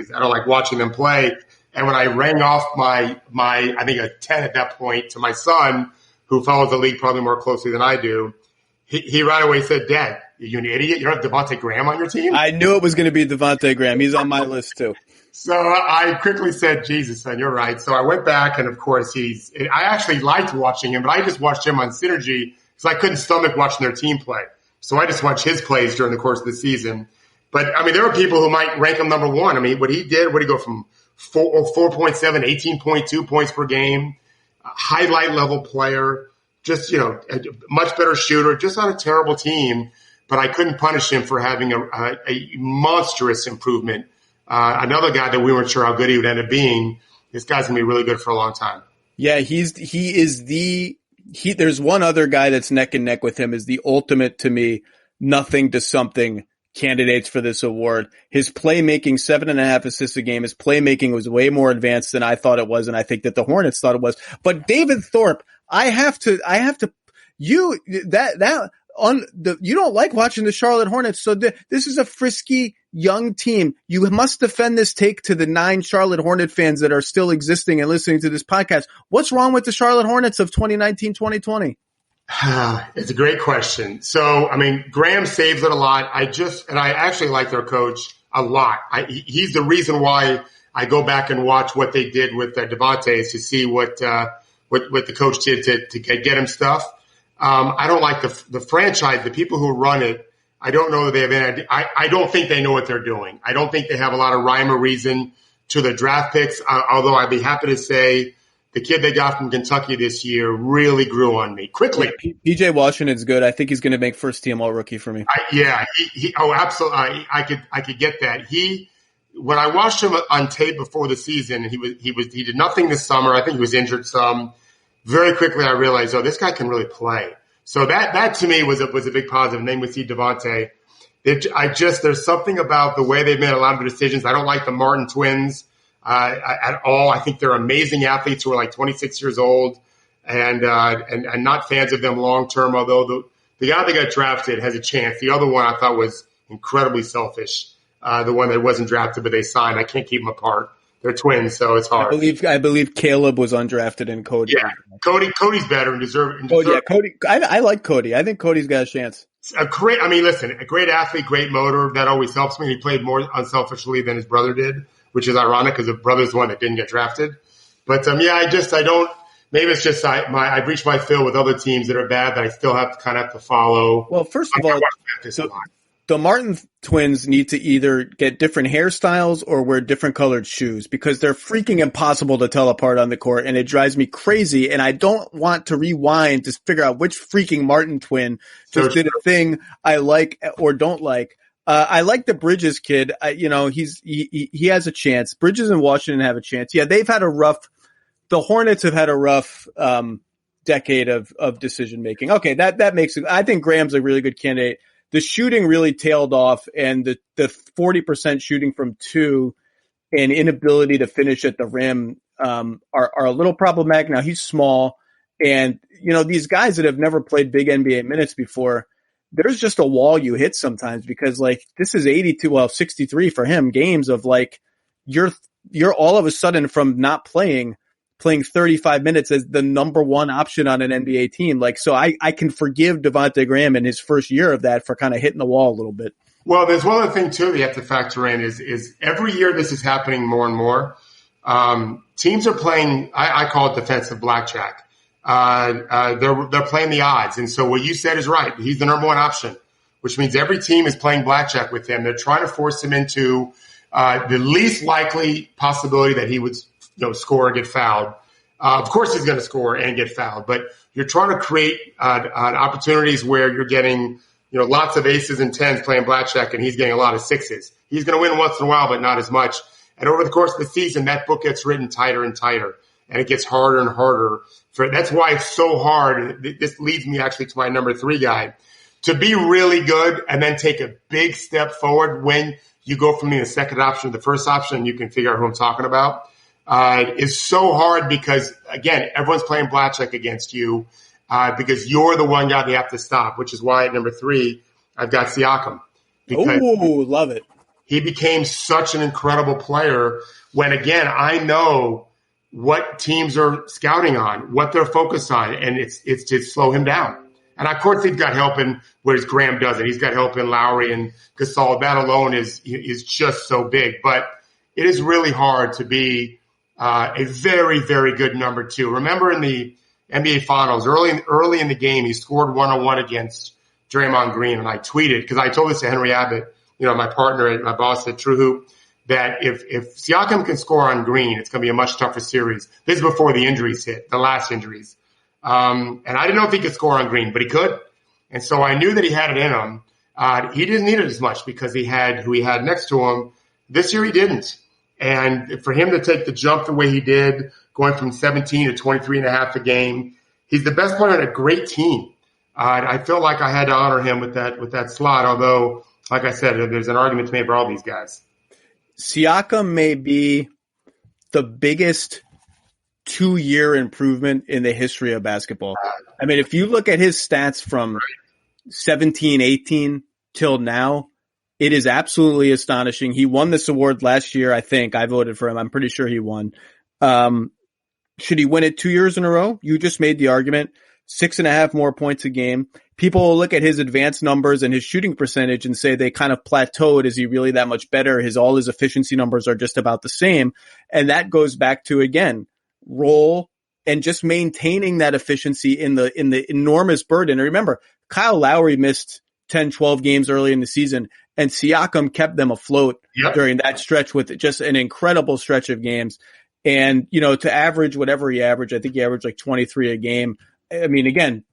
watching them play. And when I rang off my I think a 10 at that point to my son, who follows the league probably more closely than I do, he right away said, "Dad, are you an idiot? You don't have Devontae Graham on your team?" I knew it was going to be Devontae Graham. He's on my list too. So I quickly said, "Jesus, son, you're right." So I went back, and of course I actually liked watching him, but I just watched him on Synergy because I couldn't stomach watching their team play. So I just watched his plays during the course of the season. But, there are people who might rank him number 1. What he did, go from 4.7, 18.2 points per game, a highlight level player, just, a much better shooter, just on a terrible team. But I couldn't punish him for having a monstrous improvement. Another guy that we weren't sure how good he would end up being. This guy's going to be really good for a long time. Yeah, there's one other guy that's neck and neck with him, is the ultimate, to me, nothing to something candidates for this award. His playmaking, 7.5 assists a game. His playmaking was way more advanced than I thought it was, and I think that the Hornets thought it was. But David Thorpe, you don't like watching the Charlotte Hornets, so this is a frisky young team. You must defend this take to the 9 Charlotte Hornet fans that are still existing and listening to this podcast. What's wrong with the Charlotte Hornets of 2019-2020? It's a great question. So, Graham saves it a lot. I actually like their coach a lot. He's the reason why I go back and watch what they did with Devontae, is to see what the coach did to get him stuff. I don't like the franchise, the people who run it. I don't know that they have any idea. I don't think they know what they're doing. I don't think they have a lot of rhyme or reason to the draft picks, although I'd be happy to say the kid they got from Kentucky this year really grew on me quickly. PJ Washington's good. I think he's going to make first team all rookie for me. Absolutely. I could get that. When I watched him on tape before the season, he did nothing this summer. I think he was injured some. Very quickly, I realized, this guy can really play. So that to me was a big positive. And then we see Devontae. There's something about the way they've made a lot of the decisions. I don't like the Martin twins at all. I think they're amazing athletes who are like 26 years old, and not fans of them long term. Although the guy that got drafted has a chance. The other one I thought was incredibly selfish. The one that wasn't drafted but they signed. I can't keep them apart. They're twins, so it's hard. I believe Caleb was undrafted and Cody. Yeah, Cody's better and deserve. Cody. I like Cody. I think Cody's got a chance. A great athlete, great motor. That always helps me. He played more unselfishly than his brother did, which is ironic because the brother's the one that didn't get drafted. But maybe it's just I've reached my fill with other teams that are bad that I still have to follow. Well, first of all, the Martin twins need to either get different hairstyles or wear different colored shoes because they're freaking impossible to tell apart on the court, and it drives me crazy. And I don't want to rewind to figure out which freaking Martin twin just did a thing I like or don't like. I like the Bridges kid. He has a chance. Bridges and Washington have a chance. Yeah, the Hornets have had a rough decade of decision making. Okay, that makes it. I think Graham's a really good candidate. The shooting really tailed off, and the 40% shooting from two and inability to finish at the rim are a little problematic. Now he's small, and these guys that have never played big NBA minutes before, there's just a wall you hit sometimes because this is 63 for him games of you're all of a sudden from not playing 35 minutes as the number one option on an NBA team. So I can forgive Devontae Graham in his first year of that for kind of hitting the wall a little bit. Well, there's one other thing too that you have to factor in is every year this is happening more and more. Teams are playing, I call it defensive blackjack. They're playing the odds. And so what you said is right. He's the number one option, which means every team is playing blackjack with him. They're trying to force him into the least likely possibility that he would score or get fouled. Of course he's going to score and get fouled, but you're trying to create opportunities where you're getting lots of aces and tens playing blackjack, and he's getting a lot of sixes. He's going to win once in a while, but not as much. And over the course of the season, that book gets written tighter and tighter, and it gets harder and harder. That's why it's so hard. This leads me actually to my number 3 guy. To be really good and then take a big step forward when you go from the second option to the first option, and you can figure out who I'm talking about. Is so hard because, again, everyone's playing blackjack against you because you're the one guy they have to stop, which is why at number 3, I've got Siakam. Oh, love it. He became such an incredible player when, again, I know what teams are scouting on, what they're focused on, and it's to slow him down. And, of course, he's got help in whereas Graham doesn't. He's got help in Lowry and Gasol. That alone is just so big. But it is really hard to be a very, very good number 2. Remember in the NBA Finals, early in the game, he scored 101 against Draymond Green, and I tweeted because I told this to Henry Abbott, my partner, my boss at True Hoop, that if Siakam can score on Green, it's going to be a much tougher series. This is before the injuries hit, the last injuries, and I didn't know if he could score on Green, but he could, and so I knew that he had it in him. He didn't need it as much because he had who he had next to him. This year he didn't. And for him to take the jump the way he did, going from 17 to 23 and a half a game, he's the best player on a great team. I feel like I had to honor him with that slot, although, like I said, there's an argument to make for all these guys. Siakam may be the biggest 2-year improvement in the history of basketball. I mean, if you look at his stats from 17, 18 till now, it is absolutely astonishing. He won this award last year, I think. I voted for him. I'm pretty sure he won. Should he win it 2 years in a row? You just made the argument. 6.5 more points a game. People will look at his advanced numbers and his shooting percentage and say they kind of plateaued. Is he really that much better? All his efficiency numbers are just about the same. And that goes back to, again, role and just maintaining that efficiency in the enormous burden. And remember, Kyle Lowry missed 10, 12 games early in the season, and Siakam kept them afloat during that stretch with just an incredible stretch of games. And, to average whatever he averaged, I think he averaged 23 a game. I mean, again,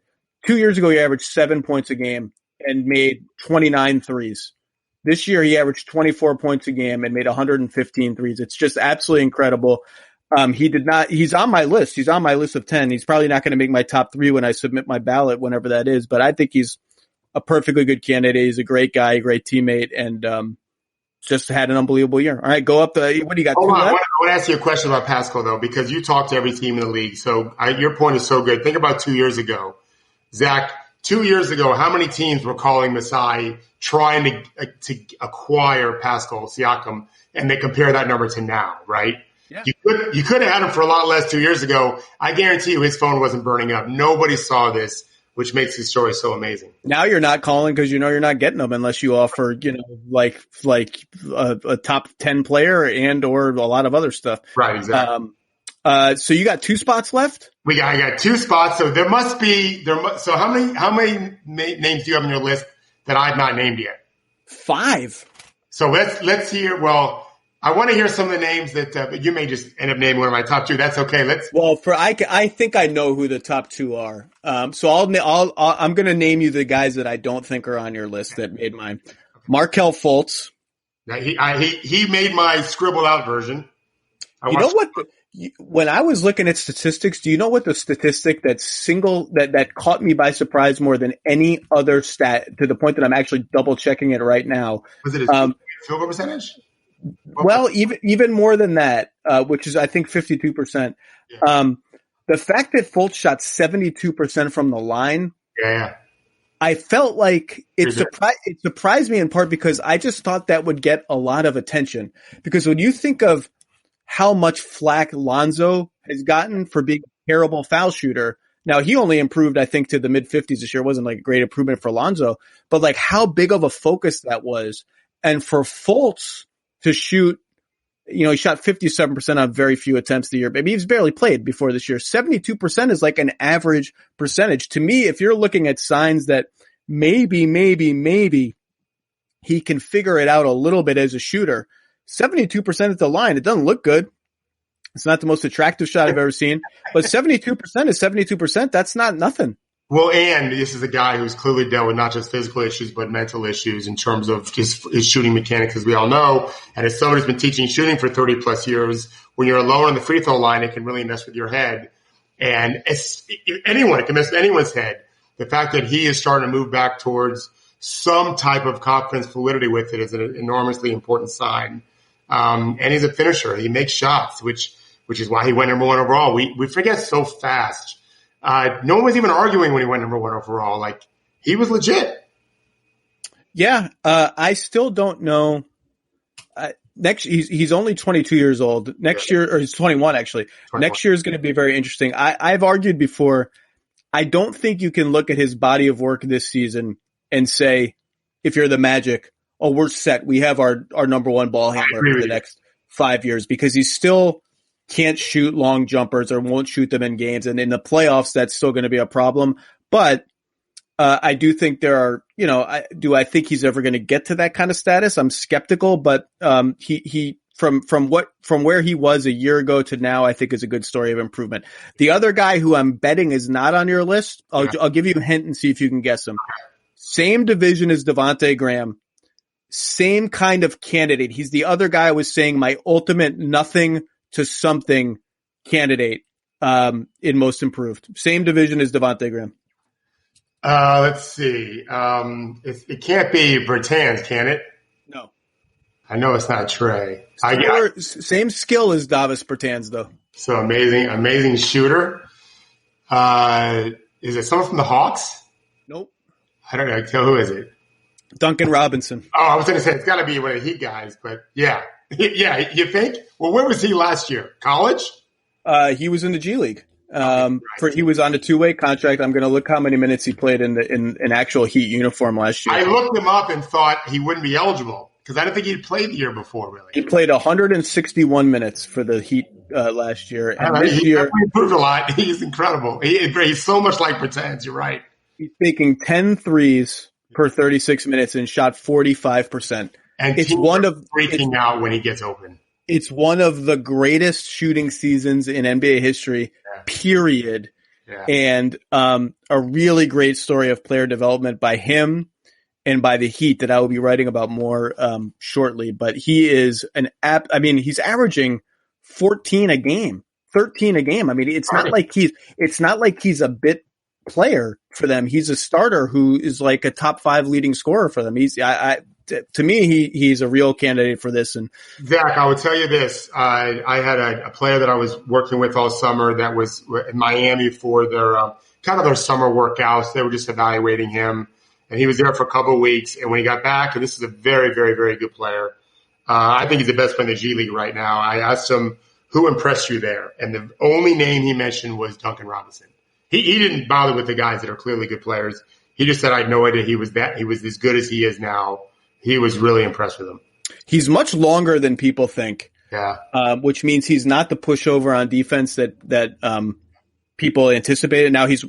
2 years ago, he averaged 7 points a game and made 29 threes. This year, he averaged 24 points a game and made 115 threes. It's just absolutely incredible. He's on my list. He's on my list of 10. He's probably not going to make my top 3 when I submit my ballot, whenever that is, but I think he's a perfectly good candidate. He's a great guy, a great teammate, and just had an unbelievable year. All right, go up. What do you got? Hold on. I want to ask you a question about Pascal, though, because you talk to every team in the league. So your point is so good. Think about 2 years ago. Zach, 2 years ago, how many teams were calling Masai trying to acquire Pascal Siakam, and they compare that number to now, right? Yeah. You could have had him for a lot less 2 years ago. I guarantee you his phone wasn't burning up. Nobody saw this, which makes his story so amazing. Now you're not calling because you're not getting them unless you offer, like a top 10 player and or a lot of other stuff. Right, exactly. So you got 2 spots left? I got 2 spots. So there must be so how many names do you have on your list that I've not named yet? 5. So let's hear. Well, I want to hear some of the names that but you may just end up naming one of my top 2. That's okay. I think I know who the top 2 are. So I'm going to name you the guys that I don't think are on your list that made mine. Markelle Fultz. Now, he made my scribbled out version. When I was looking at statistics, do you know what the statistic that caught me by surprise more than any other stat, to the point that I'm actually double checking it right now? Was it his field goal percentage? Well, even more than that, which is I think 52%. Yeah. The fact that Fultz shot 72% from the line. Yeah. I felt like it surprised me in part because I just thought that would get a lot of attention. Because when you think of how much flack Lonzo has gotten for being a terrible foul shooter, now he only improved, I think, to the mid-50s this year. It wasn't like a great improvement for Lonzo, but like how big of a focus that was. And for Fultz to shoot, he shot 57% on very few attempts the year. Maybe he's barely played before this year. 72% is like an average percentage. To me, if you're looking at signs that maybe he can figure it out a little bit as a shooter, 72% at the line, it doesn't look good. It's not the most attractive shot I've ever seen, but 72% is 72%. That's not nothing. Well, and this is a guy who's clearly dealt with not just physical issues, but mental issues in terms of his shooting mechanics, as we all know. And as someone who's been teaching shooting for 30 plus years, when you're alone on the free throw line, it can really mess with your head. And it can mess with anyone's head. The fact that he is starting to move back towards some type of confidence fluidity with it is an enormously important sign. And he's a finisher. He makes shots, which is why he went number 1 overall. We forget so fast. No one was even arguing when he went number 1 overall. Like, he was legit. Yeah. I still don't know. He's only 22 years old. Next year, or he's 21 actually. 21. Next year is going to be very interesting. I've argued before, I don't think you can look at his body of work this season and say, if you're the Magic, oh, we're set. We have our number 1 ball handler for the next 5 years, because he still can't shoot long jumpers or won't shoot them in games. And in the playoffs, that's still going to be a problem. But I do think there are, do I think he's ever going to get to that kind of status? I'm skeptical, but he from where he was a year ago to now, I think is a good story of improvement. The other guy who I'm betting is not on your list, I'll give you a hint and see if you can guess him. Same division as Devontae Graham. Same kind of candidate. He's the other guy I was saying my ultimate nothing to something candidate in most improved. Same division as Devontae Graham. Let's see. It can't be Bertans, can it? No. I know it's not Trey. Same skill as Davis Bertans, though. So amazing shooter. Is it someone from the Hawks? Nope. I don't know. Who is it? Duncan Robinson. Oh, I was going to say it's got to be one of the Heat guys, but yeah. Yeah, you think? Well, where was he last year? College? He was in the G League. He was on a 2-way contract. I'm going to look how many minutes he played in an actual Heat uniform last year. I looked him up and thought he wouldn't be eligible because I didn't think he'd played the year before, really. He played 161 minutes for the Heat last year. And this he year, improved a lot. He's incredible. He's so much like Bertans. You're right. He's taking 10 threes per 36 minutes and shot 45%. And it's one of freaking out when he gets open. It's one of the greatest shooting seasons in NBA history, period. Yeah. And a really great story of player development by him and by the Heat that I will be writing about more shortly. But he is he's averaging 14 a game, 13 a game. I mean, it's not like he's a bit player for them. He's a starter who is like a top 5 leading scorer for them. To me, he's a real candidate for this. And Zach, I would tell you this. I had a player that I was working with all summer that was in Miami for their kind of their summer workouts. They were just evaluating him, and he was there for a couple of weeks. And when he got back, and this is a very, very, very good player. I think he's the best player in the G League right now. I asked him, who impressed you there? And the only name he mentioned was Duncan Robinson. He didn't bother with the guys that are clearly good players. He just said, I had no idea he was as good as he is now. He was really impressed with him. He's much longer than people think. Yeah. Which means he's not the pushover on defense that people anticipated. Now he's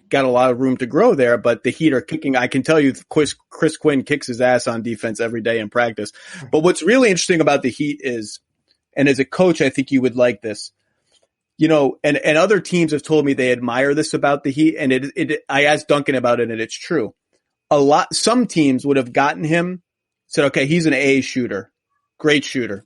got a lot of room to grow there, but the Heat are kicking. I can tell you Chris Quinn kicks his ass on defense every day in practice. But what's really interesting about the Heat is, and as a coach, I think you would like this, you know, and other teams have told me they admire this about the Heat. And I asked Duncan about it, and it's true. Some teams would have gotten him, said, okay, he's an A shooter, great shooter.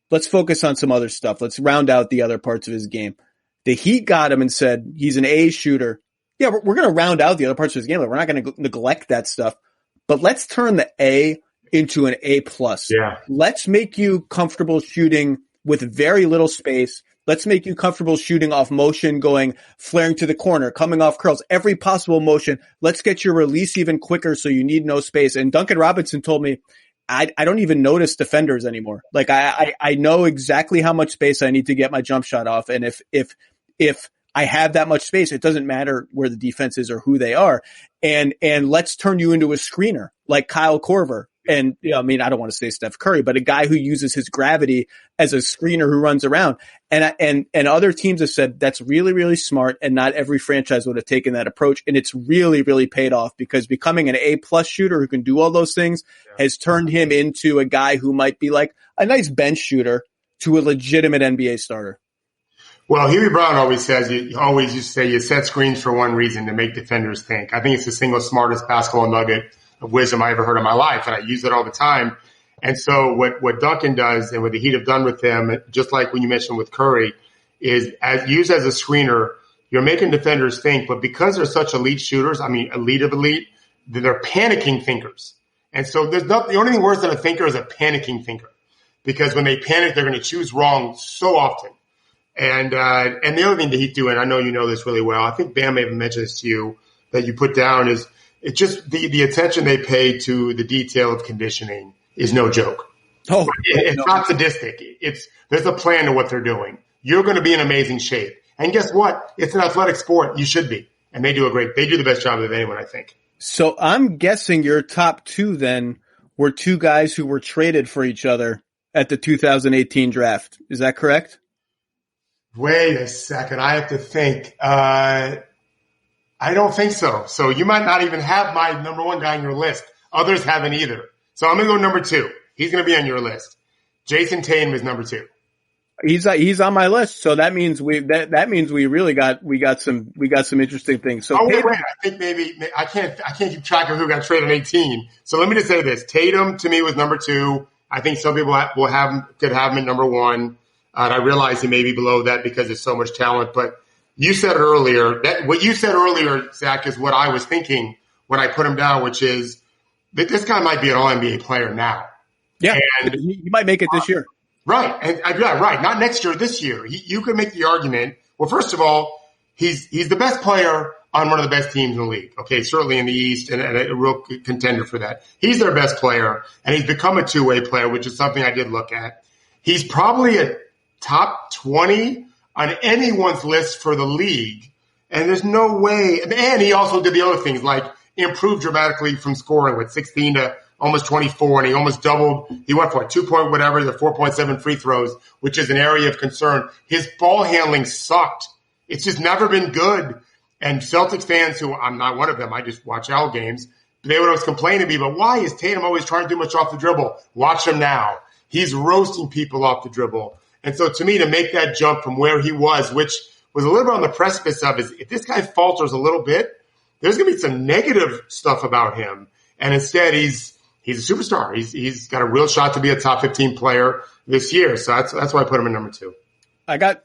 Let's focus on some other stuff. Let's round out the other parts of his game. The Heat got him and said, he's an A shooter. Yeah, we're going to round out the other parts of his game. Like, we're not going to neglect that stuff, but let's turn the A into an A+. Yeah. Let's make you comfortable shooting with very little space. Let's make you comfortable shooting off motion, going, flaring to the corner, coming off curls, every possible motion. Let's get your release even quicker so you need no space. And Duncan Robinson told me, I don't even notice defenders anymore. Like I know exactly how much space I need to get my jump shot off. And if I have that much space, it doesn't matter where the defense is or who they are. And let's turn you into a screener like Kyle Korver. And, you know, I mean, I don't want to say Steph Curry, but a guy who uses his gravity as a screener who runs around. And other teams have said that's really, really smart. And not every franchise would have taken that approach. And it's really, really paid off because becoming an A+ shooter who can do all those things has turned him into a guy who might be like a nice bench shooter to a legitimate NBA starter. Well, Huey Brown always says, you say you set screens for one reason, to make defenders think. I think it's the single smartest basketball nugget of wisdom I ever heard in my life, and I use it all the time. And so what Duncan does and what the Heat have done with him, just like when you mentioned with Curry, is used as a screener, you're making defenders think, but because they're such elite shooters, I mean elite of elite, they're panicking thinkers. And so the only thing worse than a thinker is a panicking thinker, because when they panic, they're going to choose wrong so often. And the other thing the Heat do, and I know you know this really well, I think Bam may have mentioned this to you, that you put down, is it's just the attention they pay to the detail of conditioning is no joke. Oh, it's not sadistic. There's a plan to what they're doing. You're going to be in amazing shape. And guess what? It's an athletic sport. You should be. And they do the best job of anyone, I think. So I'm guessing your top two then were two guys who were traded for each other at the 2018 draft. Is that correct? Wait a second. I have to think. I don't think so. So you might not even have my number one guy on your list. Others haven't either. So I'm going to go number two. He's going to be on your list. Jason Tatum is number two. He's on my list. So that means we really got some interesting things. So wait. I think maybe I can't keep track of who got traded in 18. So let me just say this. Tatum to me was number two. I think some people could have him at number one. And I realize he may be below that because there's so much talent, but you said earlier what you said earlier, Zach, is what I was thinking when I put him down, which is that this guy might be an all-NBA player now. Yeah, and he might make it this year. Right. And right. Not next year, this year. You could make the argument. Well, first of all, he's the best player on one of the best teams in the league. Okay. Certainly in the East and a real contender for that. He's their best player and he's become a two-way player, which is something I did look at. He's probably a top 20 on anyone's list for the league. And there's no way. And he also did the other things like improved dramatically from scoring with 16 to almost 24. And he almost doubled. He went for 2-point whatever, the 4.7 free throws, which is an area of concern. His ball handling sucked. It's just never been good. And Celtics fans, who I'm not one of them, I just watch Al games, they would always complain to me, but why is Tatum always trying to do much off the dribble? Watch him now. He's roasting people off the dribble. And so to me, to make that jump from where he was, which was a little bit on the precipice of, is if this guy falters a little bit, there's going to be some negative stuff about him. And instead, he's a superstar. He's got a real shot to be a top 15 player this year. So that's why I put him in number two.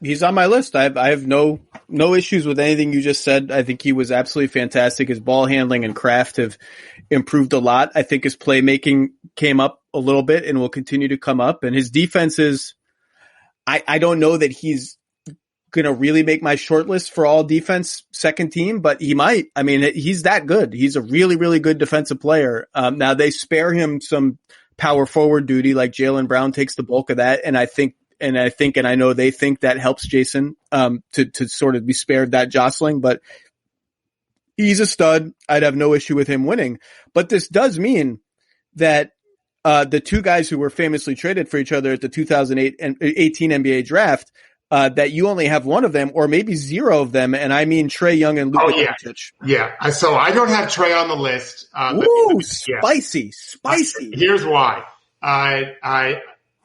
He's on my list. I have no issues with anything you just said. I think he was absolutely fantastic. His ball handling and craft have improved a lot. I think his playmaking came up a little bit and will continue to come up. And his defense is, I don't know that he's going to really make my short list for all defense second team, but he might. I mean, he's that good. He's a really, really good defensive player. Now they spare him some power forward duty, like Jaylen Brown takes the bulk of that. And I know they think that helps Jason, to sort of be spared that jostling, but he's a stud. I'd have no issue with him winning, but this does mean that the two guys who were famously traded for each other at the 2018 NBA draft, that you only have one of them or maybe zero of them, and I mean Trae Young and Luka Doncic. Yeah. So I don't have Trae on the list. Ooh, spicy. Here's why.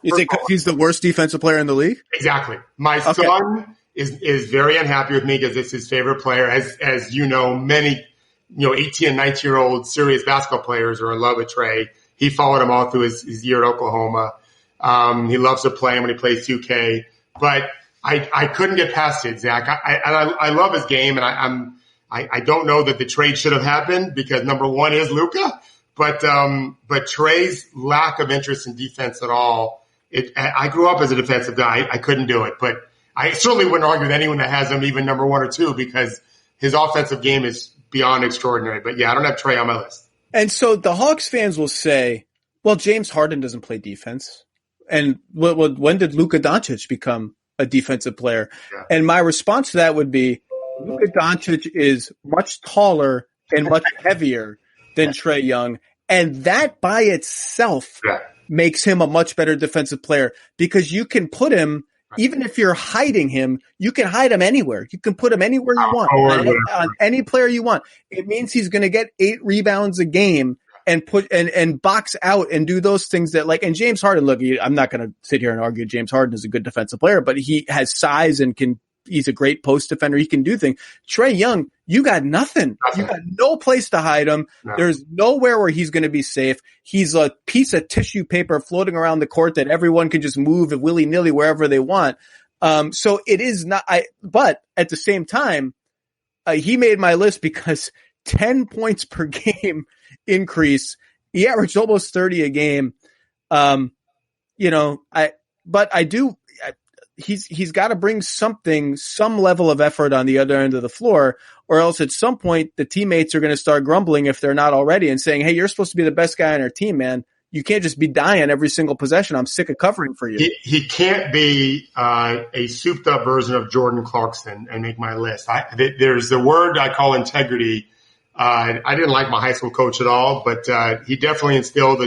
Is it because he's the worst defensive player in the league? Exactly. My son is very unhappy with me because it's his favorite player. As you know, many 18 and 19-year-old serious basketball players are in love with Trae. He followed him all through his year at Oklahoma. He loves to play him when he plays 2K. But I couldn't get past it, Zach. I love his game, and I don't know that the trade should have happened because number one is Luka, but Trae's lack of interest in defense at all. I grew up as a defensive guy. I couldn't do it, but I certainly wouldn't argue with anyone that has him even number one or two because his offensive game is beyond extraordinary. But yeah, I don't have Trae on my list. And so the Hawks fans will say, well, James Harden doesn't play defense. And when did Luka Doncic become a defensive player? Yeah. And my response to that would be Luka Doncic is much taller and much heavier than Trae Young. And that by itself makes him a much better defensive player because you can put him, even if you're hiding him, you can hide him anywhere. You can put him anywhere you want, on any player you want. It means he's going to get 8 rebounds a game and and box out and do those things that and James Harden, look, I'm not going to sit here and argue James Harden is a good defensive player, but he has size and he's a great post defender. He can do things. Trae Young, you got nothing. You got no place to hide him. No. There's nowhere where he's going to be safe. He's a piece of tissue paper floating around the court that everyone can just move willy-nilly wherever they want. So it is not, but at the same time, he made my list because 10 points per game increase. He averaged almost 30 a game. He's got to bring some level of effort on the other end of the floor, or else at some point the teammates are going to start grumbling if they're not already and saying, hey, you're supposed to be the best guy on our team, man. You can't just be dying every single possession. I'm sick of covering for you. He can't be a souped up version of Jordan Clarkson and make my list. There's the word I call integrity. I didn't like my high school coach at all, but he definitely instilled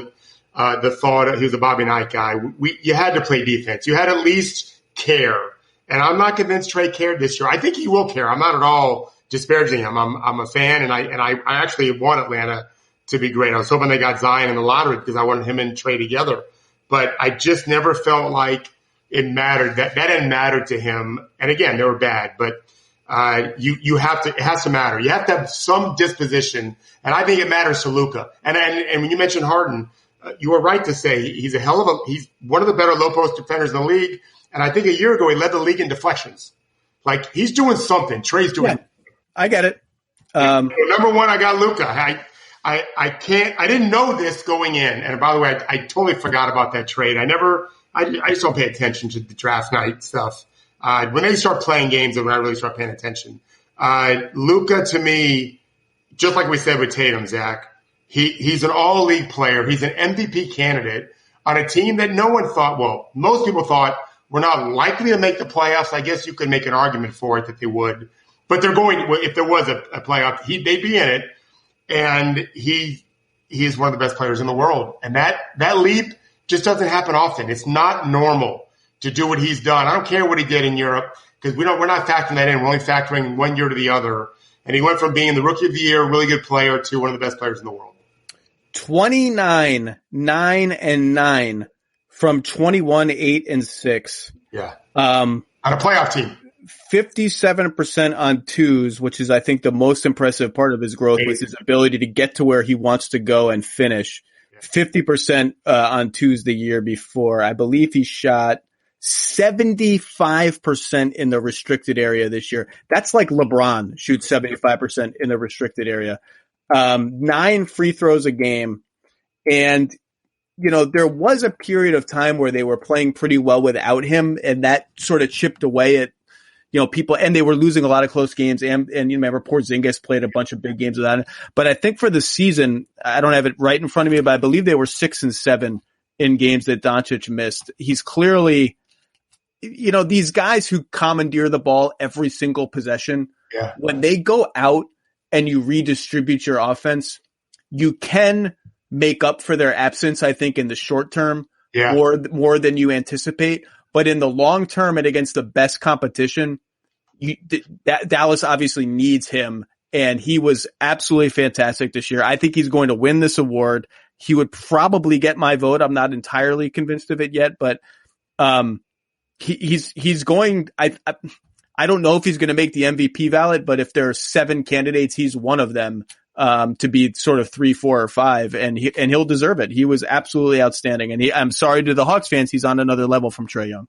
the thought. He was a Bobby Knight guy. You had to play defense. You had at least care. And I'm not convinced Trae cared this year. I think he will care. I'm not at all disparaging him. I'm a fan, and I actually want Atlanta to be great. I was hoping they got Zion in the lottery because I wanted him and Trae together. But I just never felt like it mattered. That didn't matter to him. And again, they were bad, but it has to matter. You have to have some disposition, and I think it matters to Luka. And when you mentioned Harden, you were right to say he's he's one of the better low post defenders in the league. And I think a year ago he led the league in deflections. Like he's doing something. Trae's doing. Yeah, I get it. Number one, I got Luka. I didn't know this going in. And by the way, I totally forgot about that trade. I just don't pay attention to the draft night stuff. When they start playing games, when I really start paying attention. Luka, to me, just like we said with Tatum, Zach, he's an all-league player. He's an MVP candidate on a team that no one thought, well, most people thought we're not likely to make the playoffs. I guess you could make an argument for it that they would. But they're going, if there was a playoff, they'd be in it. And he is one of the best players in the world. And that leap just doesn't happen often. It's not normal to do what he's done. I don't care what he did in Europe because we're not factoring that in. We're only factoring one year to the other. And he went from being the rookie of the year, really good player, to one of the best players in the world. 29, 9-9 from 21, 8-6. Yeah. On a playoff team. 57% on twos, which is, I think, the most impressive part of his growth was his ability to get to where he wants to go and finish. 50% on twos the year before. I believe he shot 75% in the restricted area this year. That's like LeBron shoots 75% in the restricted area. 9 free throws a game. And, there was a period of time where they were playing pretty well without him, and that sort of chipped away at people, and they were losing a lot of close games. And you remember Porzingis played a bunch of big games without him. But I think for the season, I don't have it right in front of me, but I believe they were 6-7 in games that Doncic missed. He's clearly, these guys who commandeer the ball every single possession, when they go out and you redistribute your offense, you can make up for their absence, I think, in the short term more than you anticipate. but in the long term and against the best competition, Dallas obviously needs him, and he was absolutely fantastic this year. I think he's going to win this award. He would probably get my vote. I'm not entirely convinced of it yet, but he's going. I don't know if he's going to make the MVP ballot, but if there are 7 candidates, he's one of them to be sort of 3, 4, or 5, and he'll deserve it. He was absolutely outstanding, and I'm sorry to the Hawks fans, he's on another level from Trae Young.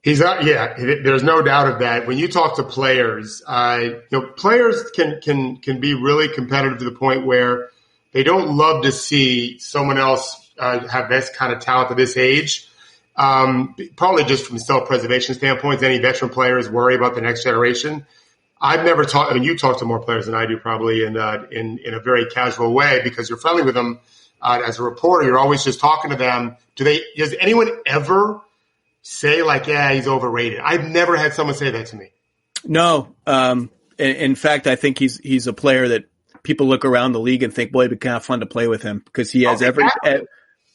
He's not, yeah, there's no doubt of that. When you talk to players, players can be really competitive to the point where they don't love to see someone else have this kind of talent at this age. Probably just from self-preservation standpoints, any veteran players worry about the next generation. I've never talked. I mean, you talk to more players than I do, probably in a very casual way because you're friendly with them. As a reporter, you're always just talking to them. Does anyone ever say like, yeah, he's overrated? I've never had someone say that to me. No. In fact, I think he's a player that people look around the league and think, boy, it'd be kind of fun to play with him because he has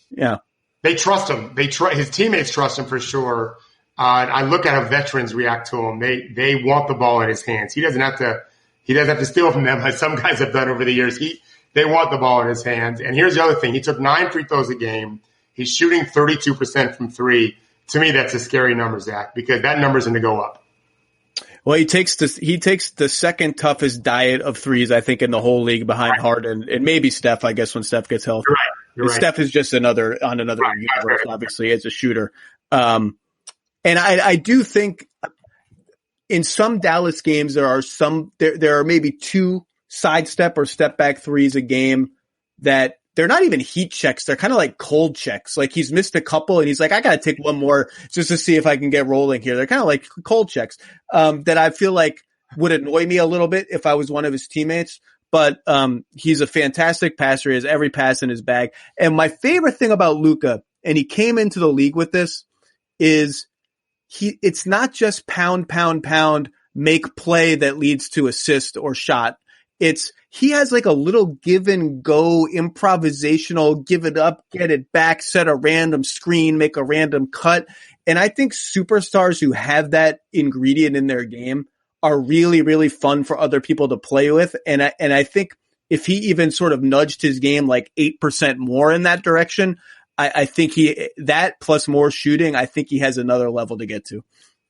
yeah. They trust him. His teammates trust him for sure. I look at how veterans react to him. They want the ball in his hands. He doesn't have to steal from them, as some guys have done over the years. They want the ball in his hands. And here's the other thing. He took 9 free throws a game. He's shooting 32% from 3. To me, that's a scary number, Zach, because that number's going to go up. Well, he takes the second toughest diet of threes, I think, in the whole league behind Harden and maybe Steph, I guess, when Steph gets healthy. You're right. Steph is just another universe, obviously, as a shooter. And I do think in some Dallas games there are maybe 2 sidestep or step back threes a game that they're not even heat checks. They're kind of like cold checks. Like he's missed a couple and he's like, I got to take one more just to see if I can get rolling here. They're kind of like cold checks that I feel like would annoy me a little bit if I was one of his teammates. But he's a fantastic passer. He has every pass in his bag. And my favorite thing about Luka, and he came into the league with this, is it's not just pound, make play that leads to assist or shot. He has like a little give and go improvisational, give it up, get it back, set a random screen, make a random cut. And I think superstars who have that ingredient in their game are really, really fun for other people to play with. And I think if he even sort of nudged his game like 8% more in that direction, I think that plus more shooting, I think he has another level to get to.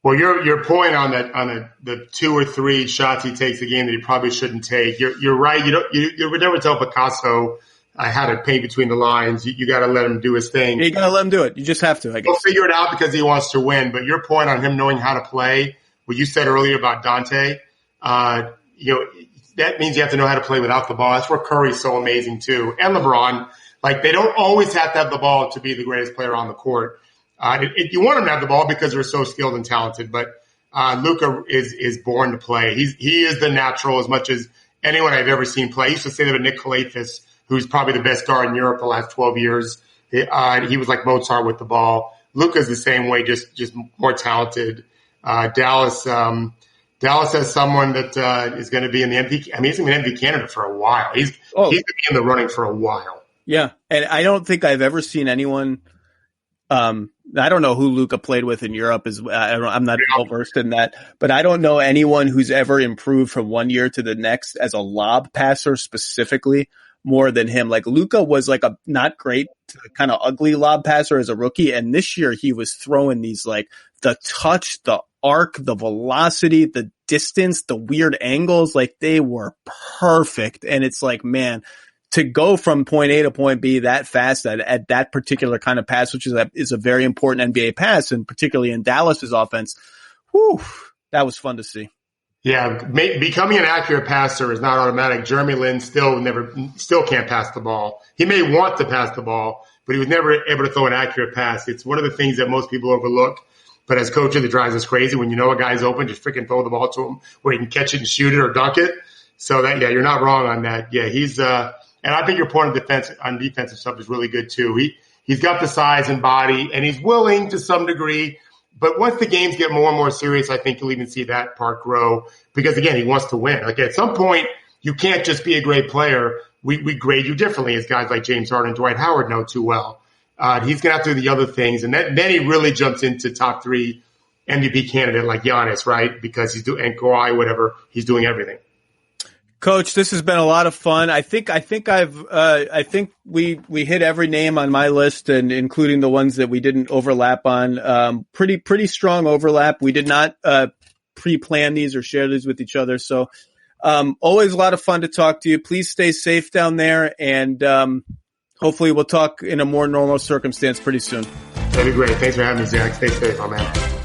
Well, your point on the 2 or 3 shots he takes a game that he probably shouldn't take. You're right. You would never tell Picasso how to paint between the lines. You got to let him do his thing. You got to let him do it. You just have to. I guess he'll figure it out because he wants to win. But your point on him knowing how to play, what you said earlier about Dante, that means you have to know how to play without the ball. That's where Curry's so amazing too, and LeBron. Like they don't always have to have the ball to be the greatest player on the court. You want him to have the ball because they're so skilled and talented, but Luka is born to play. He is the natural as much as anyone I've ever seen play. I used to say that of Nick Kalathis, who's probably the best guard in Europe the last 12 years. He was like Mozart with the ball. Luka's the same way, just more talented. Dallas has someone that is going to be in the MVP. I mean, he's going to be an MVP candidate for a while. He's going to be in the running for a while. Yeah, and I don't think I've ever seen anyone. I don't know who Luka played with in Europe. I'm not well versed in that, but I don't know anyone who's ever improved from one year to the next as a lob passer specifically more than him. Like Luka was like a not great, kind of ugly lob passer as a rookie, and this year he was throwing these like the touch, the arc, the velocity, the distance, the weird angles, like they were perfect. And it's like, man, to go from point A to point B that fast at that particular kind of pass, which is a very important NBA pass, and particularly in Dallas's offense, that was fun to see. Yeah, becoming an accurate passer is not automatic. Jeremy Lin still can't pass the ball. He may want to pass the ball, but he was never able to throw an accurate pass. It's one of the things that most people overlook. But as coaches, it drives us crazy. When you know a guy's open, just freaking throw the ball to him where he can catch it and shoot it or dunk it. So that, yeah, you're not wrong on that. Yeah, he's and I think your point on defensive stuff is really good too. He's got the size and body, and he's willing to some degree. But once the games get more and more serious, I think you'll even see that part grow because, again, he wants to win. Like at some point, you can't just be a great player. We grade you differently, as guys like James Harden and Dwight Howard know too well. He's going to have to do the other things. And then he really jumps into top 3 MVP candidate like Giannis, right? Because he's doing, and Kawhi, whatever, he's doing everything. Coach, this has been a lot of fun. I think we hit every name on my list, and including the ones that we didn't overlap on. Pretty strong overlap. We did not pre-plan these or share these with each other. So, always a lot of fun to talk to you. Please stay safe down there, and hopefully we'll talk in a more normal circumstance pretty soon. That'd be great. Thanks for having me, Zach. Stay safe, my man.